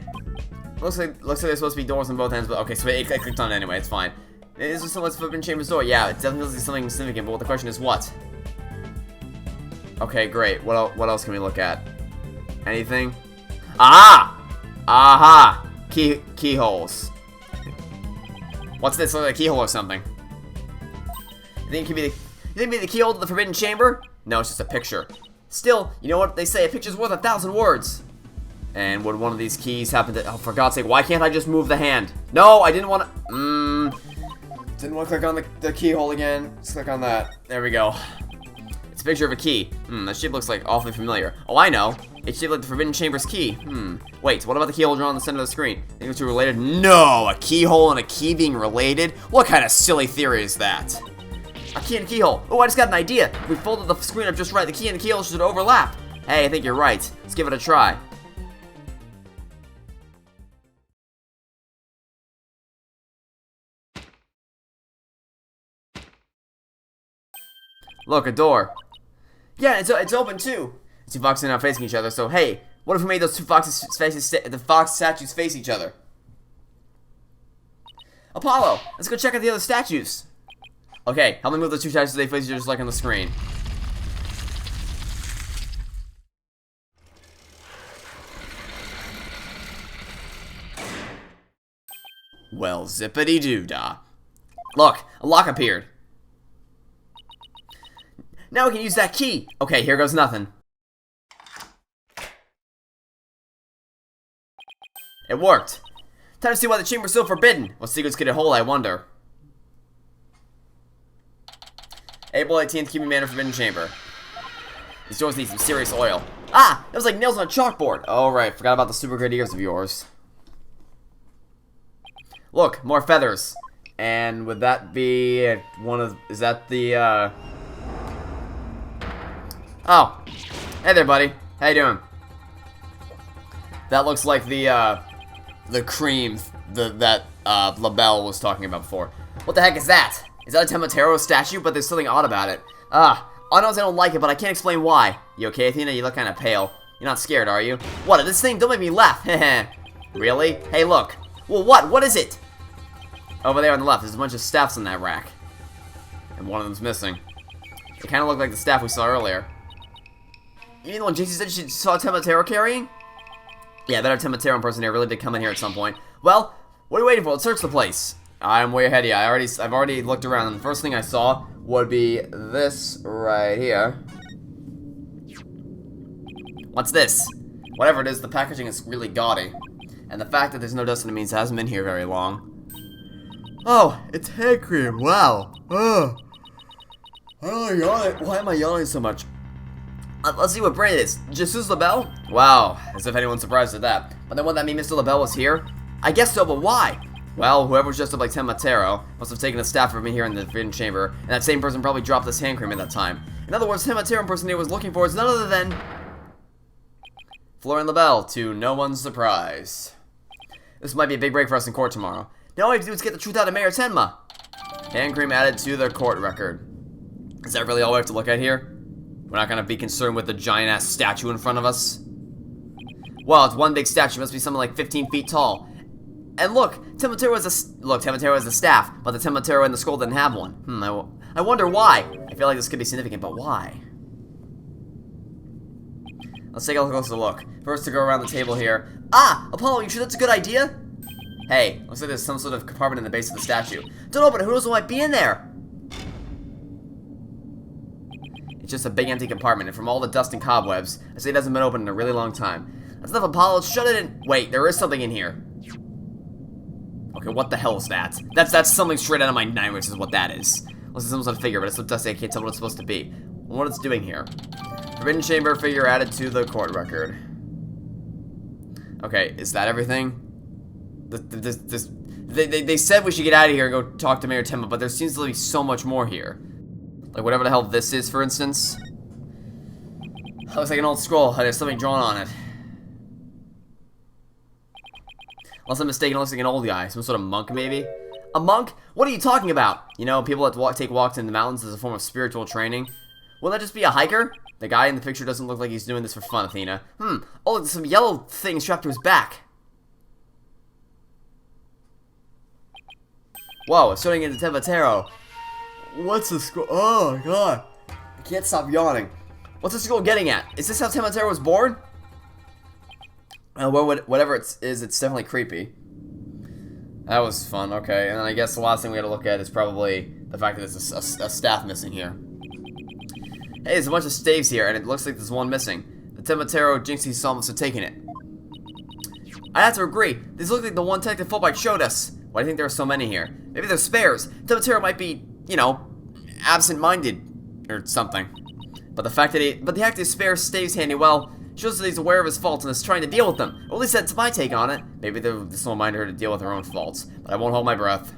A: Looks like there's supposed to be doors on both ends, but okay, so I clicked on it anyway. It's fine. Is there someone's forbidden chamber's door? Yeah, it definitely is something significant. But the question is what? Okay, great. What else can we look at? Anything? Ah! Aha! Keyholes. What's this? Look like a keyhole or something. You think it could be the keyhole to the forbidden chamber? No, it's just a picture. Still, you know what they say? A picture's worth 1,000 words. And would one of these keys happen to? Oh, for God's sake! Why can't I just move the hand? No, I didn't want to. Didn't want to click on the keyhole again. Let's click on that. There we go. It's a picture of a key. That shape looks like awfully familiar. Oh, I know. It's shaped like the Forbidden Chamber's key. Wait, what about the keyhole drawn on the center of the screen? Think the two related? No! A keyhole and a key being related? What kind of silly theory is that? A key and a keyhole. Oh, I just got an idea. If we folded the screen up just right, the key and the keyhole should overlap. Hey, I think you're right. Let's give it a try. Look, a door. Yeah, it's open too. Two foxes are now facing each other, so hey, what if we made those two foxes faces, the fox statues face each other? Apollo, let's go check out the other statues. Okay, help me move the two statues so they face each other just like on the screen. Well, zippity-doo-dah. Look, a lock appeared. Now we can use that key. Okay, here goes nothing. It worked. Time to see why the chamber's so forbidden. What secrets could it hold, I wonder. April 18th, Cuban Manor Forbidden Chamber. These doors need some serious oil. Ah! That was like nails on a chalkboard. Oh, right. Forgot about the super good ears of yours. Look, more feathers. And would that be one of... Is that the, Oh. Hey there, buddy. How you doing? That looks like the cream that LaBelle was talking about before. What the heck is that? Is that a Tematero statue? But there's something odd about it. All I know is I don't like it, but I can't explain why. You okay, Athena? You look kind of pale. You're not scared, are you? What? This thing? Don't make me laugh. Really? Hey, look. Well, what? What is it? Over there on the left, there's a bunch of staffs in that rack. And one of them's missing. They kind of look like the staff we saw earlier. You mean the one JC said she saw Tematero carrying? Yeah, that Tematero impersonator really did come in here at some point. Well, what are you waiting for? Let's search the place. I'm way ahead of you. I've already looked around, and the first thing I saw would be this right here. What's this? Whatever it is, the packaging is really gaudy. And the fact that there's no dust in it means it hasn't been here very long. Oh, it's hand cream. Wow. Ugh. Why am I yawning so much? Let's see what brand it is. Jesus LaBelle? Wow, as if anyone's surprised at that. But then wouldn't that mean Mr. LaBelle was here? I guess so, but why? Well, whoever was dressed up like Tematero must have taken the staff from me here in the Forbidden Chamber, and that same person probably dropped this hand cream at that time. In other words, Tematero impersonator was looking for is none other than Florian LaBelle, to no one's surprise. This might be a big break for us in court tomorrow. Now all we have to do is get the truth out of Mayor Tenma. Hand cream added to the court record. Is that really all we have to look at here? We're not gonna be concerned with the giant-ass statue in front of us? Well, it's one big statue. It must be something like 15 feet tall. And look, Tematero has a staff, but the Tematero in the skull didn't have one. I wonder why. I feel like this could be significant, but why? Let's take a closer look. First, to go around the table here. Ah, Apollo, you sure that's a good idea? Hey, looks like there's some sort of compartment in the base of the statue. Don't open it. Who knows what might be in there? It's just a big empty compartment, and from all the dust and cobwebs, I say it hasn't been opened in a really long time. That's enough, Apollo. Shut it in. Wait, there is something in here. Okay, what the hell is that? That's something straight out of my nightmares is what that is. Unless it's some sort of figure, but it's so dusty I can't tell what it's supposed to be. What it's doing here. Forbidden Chamber figure added to the court record. Okay, is that everything? They said we should get out of here and go talk to Mayor Tenma, but there seems to be so much more here. Like whatever the hell this is, for instance. Looks like an old scroll. There's something drawn on it. Unless I'm mistaken, it looks like an old guy. Some sort of monk, maybe? A monk? What are you talking about? You know, people that take walks in the mountains as a form of spiritual training. Will that just be a hiker? The guy in the picture doesn't look like he's doing this for fun, Athena. Oh, there's some yellow thing strapped to his back. Whoa, it's turning into Tematero. What's the scroll? Oh, God. I can't stop yawning. What's the scroll getting at? Is this how Tematero was born? Whatever it is, it's definitely creepy. That was fun, okay. And then I guess the last thing we gotta look at is probably the fact that there's a staff missing here. Hey, there's a bunch of staves here, and it looks like there's one missing. The Tematero Jinxie saw must have taken it. I have to agree. These look like the one detective Fulbright showed us. Why do you think there are so many here? Maybe they're spares. Tematero might be, you know, absent-minded or something. But the fact that his spare staves handy, well, shows that he's aware of his faults and is trying to deal with them. Or at least that's my take on it. Maybe this will remind her to deal with her own faults. But I won't hold my breath.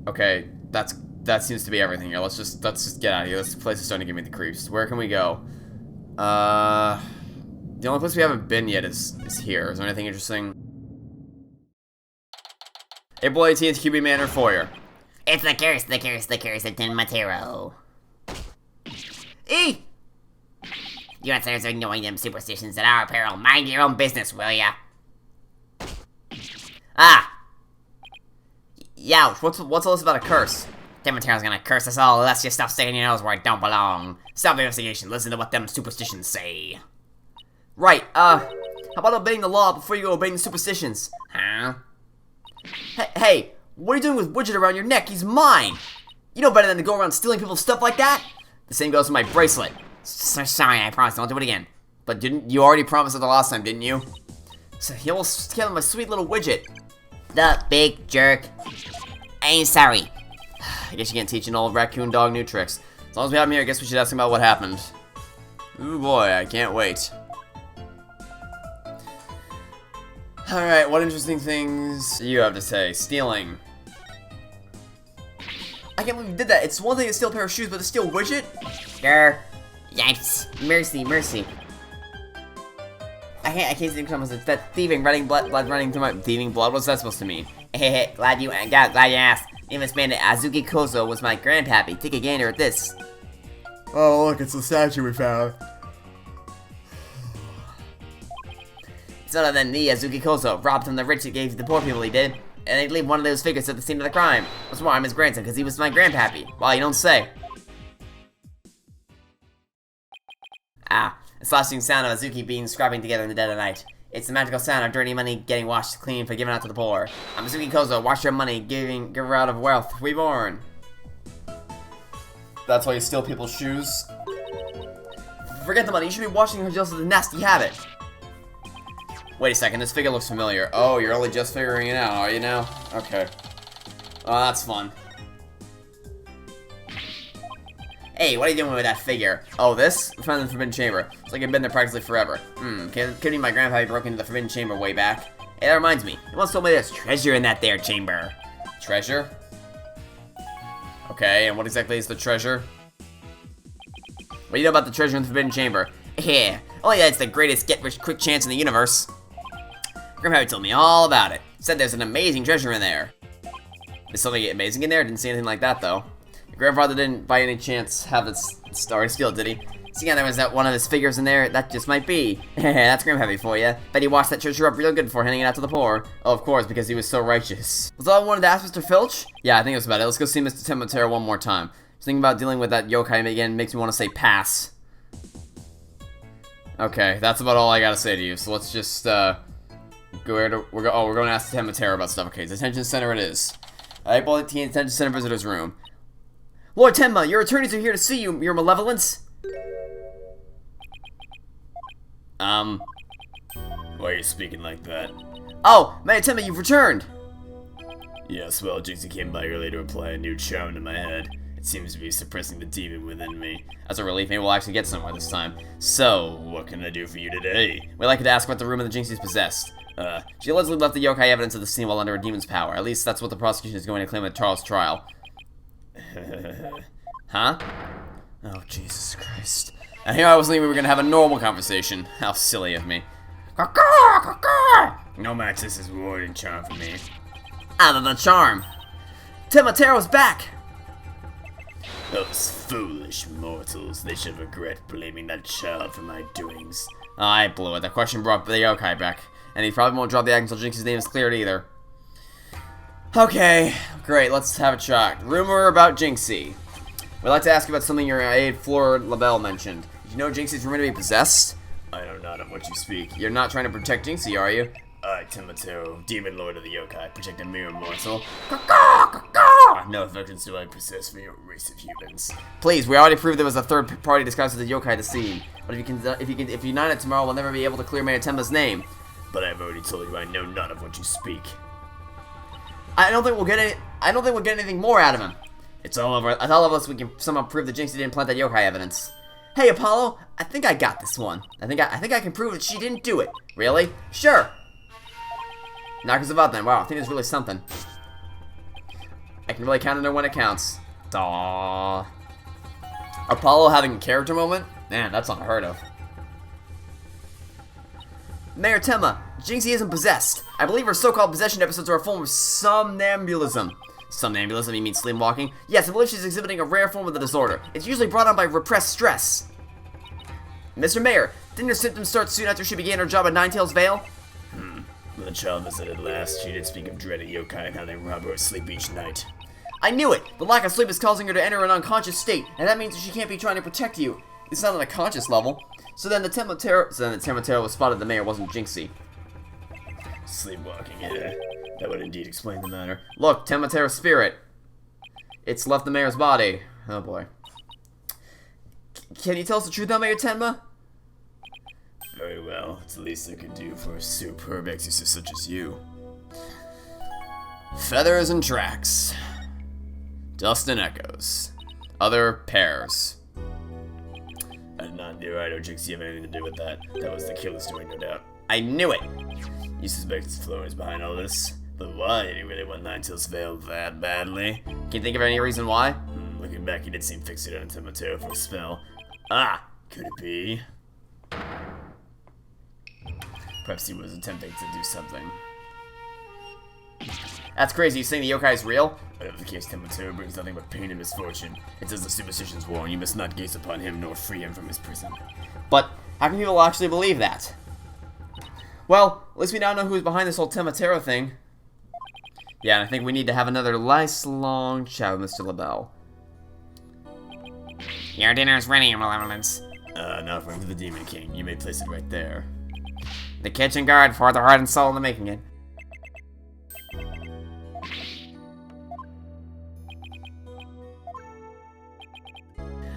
A: Okay, that seems to be everything here. Let's just get out of here. This place is starting to give me the creeps. Where can we go? The only place we haven't been yet is here. Is there anything interesting? April 18th, QB Manor Foyer.
B: It's the curse of Tematero.
A: E!
B: You outsiders are ignoring them superstitions at our peril. Mind your own business, will ya?
A: Ah! Youch, what's all this about a curse?
B: Demeter's gonna curse us all unless you stop sticking your nose where it don't belong. Stop the investigation. Listen to what them superstitions say.
A: Right, how about obeying the law before you go obeying the superstitions?
B: Huh?
A: Hey, what are you doing with Widget around your neck? He's mine! You know better than to go around stealing people's stuff like that? The same goes for my bracelet.
B: Sorry, I promise I won't do it again.
A: But didn't you already promise it the last time, didn't you? So he almost killed my sweet little Widget.
B: The big jerk. I ain't sorry.
A: I guess you can't teach an old raccoon dog new tricks. As long as we have him here, I guess we should ask him about what happened. Ooh boy, I can't wait. Alright, what interesting things do you have to say? Stealing. I can't believe you did that. It's one thing to steal a pair of shoes, but to steal Widget?
B: Grr. Yikes. Mercy.
A: I can't think of it. That thieving, blood running through my thieving blood. What's that supposed to mean?
B: Hey, glad you asked. Name is Bandit Azuki Kozo was my grandpappy. Take a gander at this.
E: Oh, look, it's the statue we found.
B: It's other than me, Azuki Kozo. Robbed from the rich and gave to the poor people, he did. And they'd leave one of those figures at the scene of the crime. What's more, I'm his grandson, because he was my grandpappy.
A: Wow, you don't say.
B: Ah, the slashing sound of Azuki beans scrapping together in the dead of night. It's the magical sound of dirty money getting washed clean for giving out to the poor. I'm Azuki Kozo, wash your money, giver out of wealth, reborn.
A: That's why you steal people's shoes? Forget the money, you should be washing her just as a nasty habit. Wait a second, this figure looks familiar. Oh, you're only just figuring it out, are you now? Okay. Oh, that's fun.
B: Hey, what are you doing with that figure?
A: Oh, this? We found in the Forbidden Chamber. It's like I've been there practically forever. Could be my grandpa broke into the Forbidden Chamber way back. Hey, that reminds me. He once told me there's
B: Treasure in that there chamber.
A: treasure. Okay, and what exactly is the treasure? What do you know about the treasure in the Forbidden Chamber?
B: Yeah, only that's the greatest get-rich-quick chance in the universe. Grandpa told me all about it. Said there's an amazing treasure in there.
A: Is something amazing in there? Didn't see anything like that, though. Your grandfather didn't, by any chance, have this starry skill, did he?
B: Seeing how there was that one of his figures in there, that just might be. That's Grandpappy for you. Bet he washed that treasure up real good before handing it out to the poor.
A: Oh, of course, because he was so righteous. Was that all I wanted to ask Mr. Filch? Yeah, I think that's about it. Let's go see Mr. Timotero one more time. Just thinking about dealing with that yokai again makes me want to say pass. Okay, that's about all I gotta say to you. So let's just we're going to ask Timotero about stuff. Okay, detention center it is. Eyeball the detention center visitor's room. Lord Tenma, your attorneys are here to see you, your malevolence.
C: Why are you speaking like that?
A: Oh, Mayor Tenma, you've returned.
C: Yes, well, Jinxie came by early to apply a new charm to my head. It seems to be suppressing the demon within me.
A: As a relief, maybe we'll actually get somewhere this time.
C: So, what can I do for you today?
A: We'd like to ask what the room of the Jinxie's possessed. She allegedly left the yokai evidence of the scene while under a demon's power. At least that's what the prosecution is going to claim at Charles' trial. Huh? Oh, Jesus Christ. And here I was thinking we were going to have a normal conversation. How silly of me.
C: No match, this is reward and charm for me.
A: Out of the charm. Timotero's back.
C: Those foolish mortals, they should regret blaming that child for my doings.
A: I blew it. That question brought the yokai back. And he probably won't drop the act until Jinxie's name is cleared either. Okay, great. Let's have a shot. Rumor about Jinxie. We'd like to ask you about something your aide Fleur LaBelle mentioned. Did you know Jinxie's rumored to be possessed?
C: I know not of what you speak.
A: You're not trying to protect Jinxie, are you?
C: I, Timotero, demon lord of the yokai, protect a mere mortal. No affections do I possess for your race of humans.
A: Please, we already proved there was a third party disguised as a yokai to see. But if you unite it tomorrow, we'll never be able to clear Mayor Temba's name.
C: But I've already told you I know not of what you speak.
A: I don't think we'll get anything more out of him. It's all over. At all of us, we can somehow prove that Jinxie didn't plant that yokai evidence. Hey, Apollo, I think I got this one. I think I can prove that she didn't do it. Really? Sure. Knock us about then. Wow, I think it's really something. I can really count on her when it counts. Aww. Apollo having a character moment? Man, that's unheard of. Mayor Temma, Jinxie isn't possessed. I believe her so-called possession episodes are a form of somnambulism. Somnambulist, I mean sleepwalking? Yes, I believe she's exhibiting a rare form of the disorder. It's usually brought on by repressed stress. Mr. Mayor, didn't her symptoms start soon after she began her job at Ninetails Vale?
C: When the child visited last, she did speak of dreading yokai and how they rob her of sleep each night.
A: I knew it! The lack of sleep is causing her to enter an unconscious state, and that means that she can't be trying to protect you. It's not on a conscious level. So then the Tematera was spotted the mayor wasn't Jinxie.
C: Sleepwalking, yeah. That would indeed explain the matter.
A: Look, Tematera's spirit. It's left the mayor's body. Oh boy. Can you tell us the truth now, Mayor Tenma?
C: Very well. It's the least I could do for a superb exorcist such as you.
A: Feathers and tracks. Dust and echoes. Other pairs.
C: I did not do it. Or Jinxie have anything to do with that. That was the killer's doing, no doubt.
A: I knew it!
C: You suspect Flora is behind all this? But why did he really want Ninetails Vale that badly?
A: Can you think of any reason why?
C: Looking back, he did seem fixated on Tematera for a spell. Ah! Could it be? Perhaps he was attempting to do something.
A: That's crazy, you saying the yokai is real?
C: Whatever the case, Tematera brings nothing but pain and misfortune. It says the superstitions warn you must not gaze upon him nor free him from his prison.
A: But how can people actually believe that? Well, at least we now know who's behind this whole Tematera thing. Yeah, and I think we need to have another nice long chat with Mr. LaBelle.
F: Your dinner is ready, Your Malevolence.
C: Now for the Demon King. You may place it right there.
F: The kitchen guard for the heart and soul in the making it.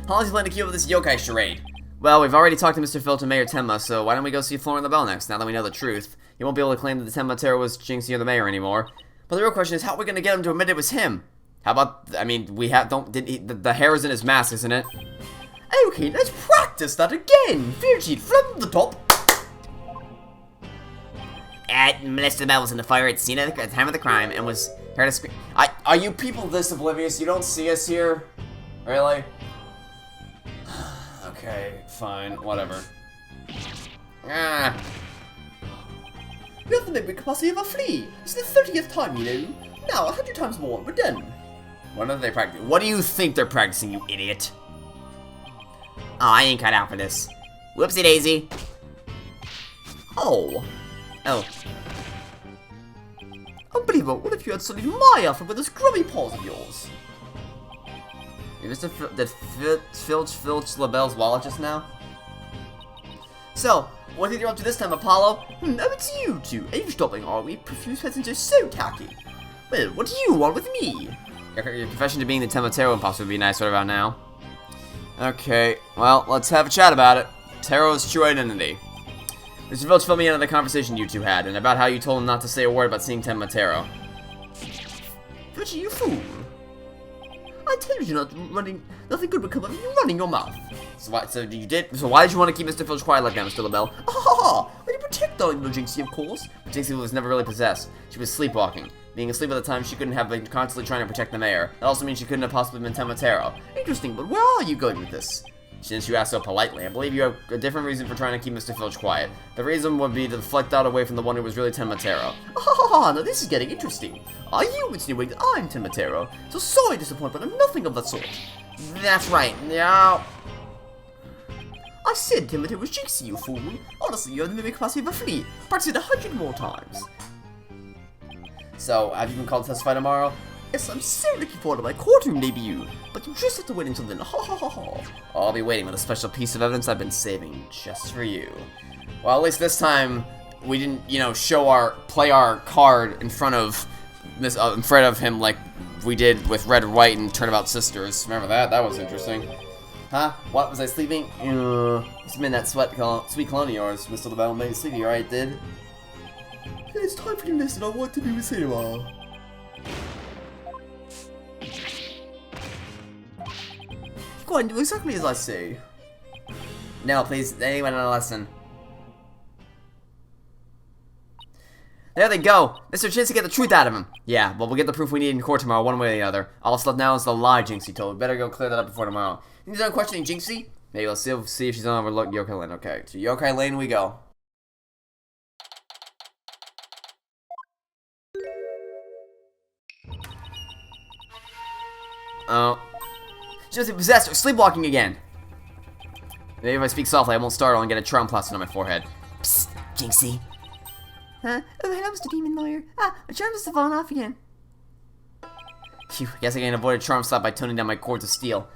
A: How long is he planning to keep up this yokai charade? Well, we've already talked to Mr. Filch and Mayor Tenma, so why don't we go see Flora and LaBelle next, now that we know the truth? You won't be able to claim that the Tematera was Jinxie or the mayor anymore. But the real question is, how are we gonna get him to admit it was him? How about, I mean, the hair is in his mask, isn't it?
E: Okay, let's practice that again. Fidget from the top.
B: Mr. LaBelle was in the fire at the scene at the time of the crime and was heard a scream.
A: Are you people this oblivious? You don't see us here? Really? Okay, fine, whatever. Ah.
E: We have the memory capacity of a flea. It's the 30th time, you know. Now, 100 times more, we're done.
A: What are they practicing? What do you think they're practicing, you idiot?
B: Oh, I ain't cut out for this. Whoopsie daisy.
E: Oh.
B: Oh.
E: Unbelievable. What if you had studied my alphabet with those grubby paws of yours?
A: Did Filch LaBelle's wallet just now?
E: So, what did you up to this time, Apollo? Oh, it's you two. Eavesdropping, are we? Profuse peasants are so tacky. Well, what do you want with me?
A: Your confession to being the Tematera imposter would be nice right about now. Okay, well, let's have a chat about it. Taro's true identity. Mr. Filch filled me in on the conversation you two had, and about how you told him not to say a word about seeing Tematera.
E: Virgie, you fool. I told you nothing good would come of you running your mouth.
A: So why did you want to keep Mr. Filch quiet like that, Mr. LaBelle?
E: Ha ha ha! When you protect darling little Jinxie, of course.
A: But Jinxie was never really possessed. She was sleepwalking. Being asleep at the time, she couldn't have been constantly trying to protect the mayor. That also means she couldn't have possibly been Tematera.
E: Interesting, but where are you going with this?
A: Since you asked so politely, I believe you have a different reason for trying to keep Mr. Filch quiet. The reason would be to deflect out away from the one who was really Tematera.
E: Ah, now this is getting interesting. Are you insinuating that I'm Tematera? So sorry to disappoint, but I'm nothing of that sort.
B: That's right. Now.
E: I said Tematera was Jinxie, you fool. Honestly, you have the mimic capacity of a flea. Practice it 100 more times.
A: So, have you been called to testify tomorrow?
E: Yes, I'm so looking forward to my courtroom debut, but you just have to wait until then. Ha ha ha ha.
A: I'll be waiting with a special piece of evidence I've been saving just for you. Well, at least this time we didn't, play our card in front of him like we did with Red, White, and Turnabout Sisters. Remember that? That was interesting. Huh? What? Was I sleeping? It's been that sweet cologne of yours, Mr. LaBelle, made me sleepy, right, did?
E: It's time for you to listen. I want to be with cinema. Go on, do exactly as I say.
A: No, please, anyone on a lesson. There they go! There's a chance to get the truth out of him. Yeah, well, we'll get the proof we need in court tomorrow, one way or the other. All that's left now is the lie Jinxie told. We better go clear that up before tomorrow. Think he's done questioning Jinxie? Maybe let's see if she's on overlook Yokai Lane. Okay, to Yokai Lane we go. Oh. She must be possessed or sleepwalking again. Maybe if I speak softly, I won't startle and get a charm plastered on my forehead.
B: Psst, Jinxie.
E: Huh? Oh, hello, Mr. Demon Lawyer. Ah, my charm must have fallen off again.
A: Phew, I guess I can avoid a charm slap by toning down my cords of steel.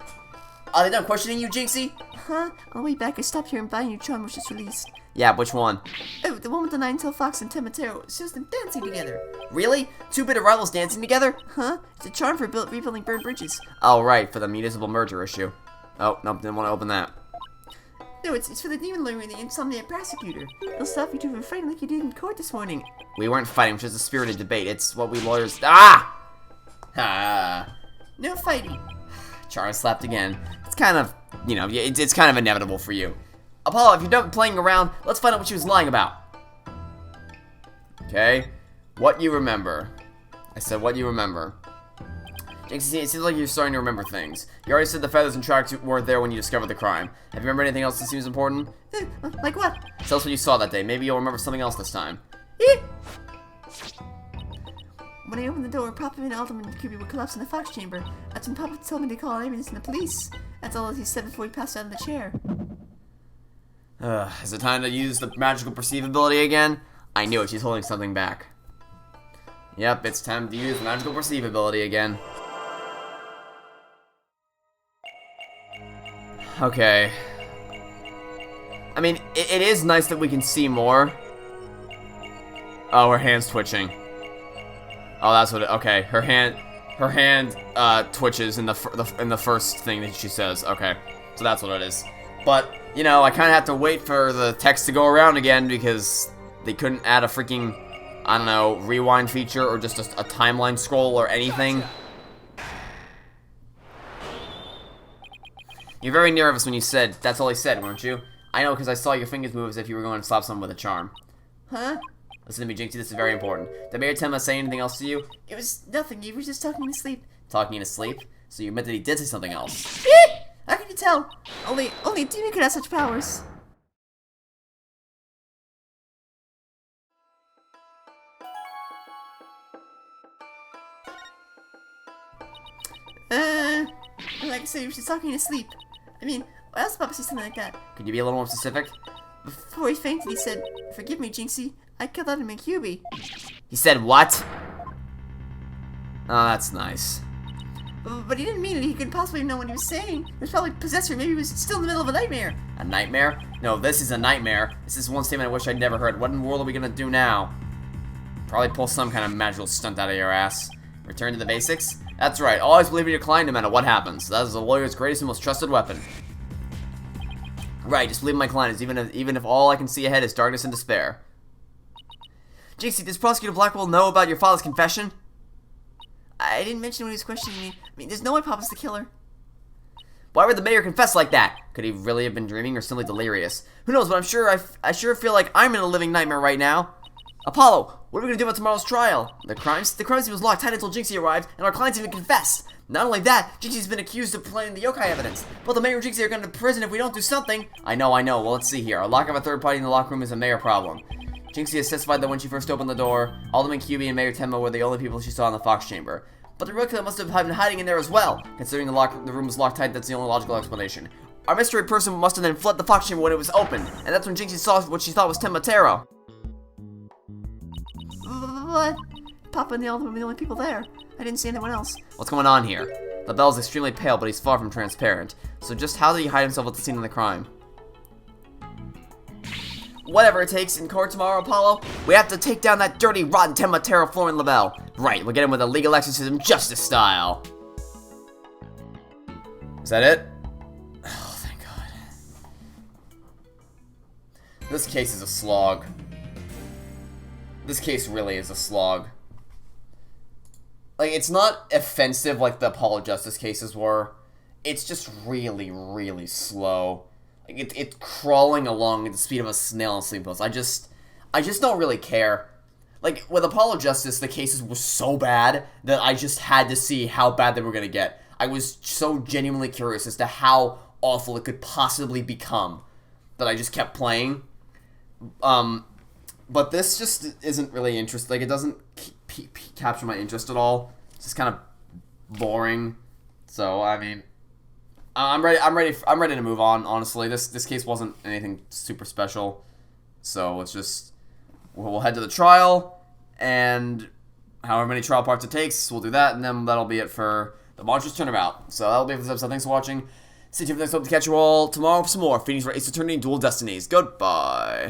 A: Are they done questioning you, Jinxie?
E: Huh? On the way back, I stopped here and buying your charm was just released.
A: Yeah, which one?
E: Oh, the one with the nine-tailed fox and Tematero. It shows them dancing together.
A: Really? Two bitter rivals dancing together?
E: Huh? It's a charm for rebuilding burned bridges.
A: Oh, right, for the municipal merger issue. Oh, nope, didn't want to open that.
E: No, it's for the demon lawyer and the insomniac prosecutor. They'll stop you two from fighting like you did in court this morning.
A: We weren't fighting, which is a spirited debate. It's what we lawyers... Ah! Ah.
E: No fighting.
A: Charm slapped again. It's kind of, you know, it's kind of inevitable for you. Apollo, if you're done playing around, let's find out what she was lying about. Okay. What you remember. I said what you remember. Jinxie, it seems like you're starting to remember things. You already said the feathers and tracks weren't there when you discovered the crime. Have you remembered anything else that seems important?
E: Like what?
A: Tell us what you saw that day. Maybe you'll remember something else this time.
E: When I opened the door, Papa and Alderman and Cuby were collapsed in the fox chamber. That's when Papa told me to call an ambulance and the police. That's all he said before he passed out in the chair.
A: Is it time to use the magical perceivability again? I knew it. She's holding something back. Yep, it's time to use magical perceivability again. Okay. I mean, it is nice that we can see more. Oh, her hand's twitching. Oh, that's what it, okay. Her hand twitches in the first thing that she says. Okay. So that's what it is. But, you know, I kind of have to wait for the text to go around again because they couldn't add a freaking, I don't know, rewind feature or just a timeline scroll or anything. You're very nervous when you said, that's all he said, weren't you? I know, because I saw your fingers move as if you were going to slap someone with a charm.
E: Huh?
A: Listen to me, Jinxie, this is very important. Did Mayor Temma say anything else to you?
E: It was nothing. You were just talking in sleep.
A: Talking in his sleep? So you meant that he did say something else.
E: How can you tell? Only a demon could have such powers. Like I said, he was just talking in his sleep. I mean, why else would Papa say something like that?
A: Could you be a little more specific?
E: Before he fainted, he said, "Forgive me, Jinxie. I killed out him in QB."
A: He said what? Oh, that's nice.
E: But he didn't mean it. He couldn't possibly know what he was saying. He was probably possessed, or maybe he was still in the middle of a nightmare.
A: A nightmare? No, this is a nightmare. This is one statement I wish I'd never heard. What in the world are we gonna do now? Probably pull some kind of magical stunt out of your ass. Return to the basics? That's right. Always believe in your client no matter what happens. That is a lawyer's greatest and most trusted weapon. Right, just believe in my clients, even if all I can see ahead is darkness and despair. Jinxie, does Prosecutor Blackwell know about your father's confession?
E: I didn't mention when he was questioning me. I mean, there's no way Papa's the killer.
A: Why would the mayor confess like that? Could he really have been dreaming or simply delirious? Who knows, but I sure feel like I'm in a living nightmare right now. Apollo, what are we gonna do about tomorrow's trial? The crime scene was locked tight until Jinxie arrived, and our clients even confessed. Not only that, Jinxie's been accused of planting the yokai evidence. But the mayor and Jinxie are going to prison if we don't do something. I know. Well, let's see here. Our lack of a third party in the locker room is a mayor problem. Jinxie has testified that when she first opened the door, Alderman QB and Mayor Temma were the only people she saw in the Fox chamber. But the real killer must have been hiding in there as well. Considering the room was locked tight, that's the only logical explanation. Our mystery person must have then fled the Fox chamber when it was opened, and that's when Jinxie saw what she thought was Tematero.
E: What? Papa and the Alderman were the only people there. I didn't see anyone else.
A: What's going on here? The Bell is extremely pale, but he's far from transparent. So just how did he hide himself at the scene of the crime? Whatever it takes, in court tomorrow, Apollo, we have to take down that dirty, rotten Tematero Florian LaBelle. Right, we'll get him with a legal exorcism justice style. Is that it? Oh, thank God. This case is a slog. This case really is a slog. Like, it's not offensive like the Apollo Justice cases were. It's just really, really slow. Like, it's crawling along at the speed of a snail on Sleep Post. I just don't really care. Like, with Apollo Justice, the cases were so bad that I just had to see how bad they were gonna get. I was so genuinely curious as to how awful it could possibly become that I just kept playing. But this just isn't really interesting. Like, it doesn't capture my interest at all. It's just kind of boring. So I mean, I'm ready to move on. Honestly, this case wasn't anything super special. So let's just we'll head to the trial, and however many trial parts it takes, we'll do that, and then that'll be it for the Monstrous Turnabout. So that'll be it for this episode. Thanks for watching. Stay tuned for the next one to catch you all tomorrow for some more Phoenix Wright Attorney Dual Destinies. Goodbye.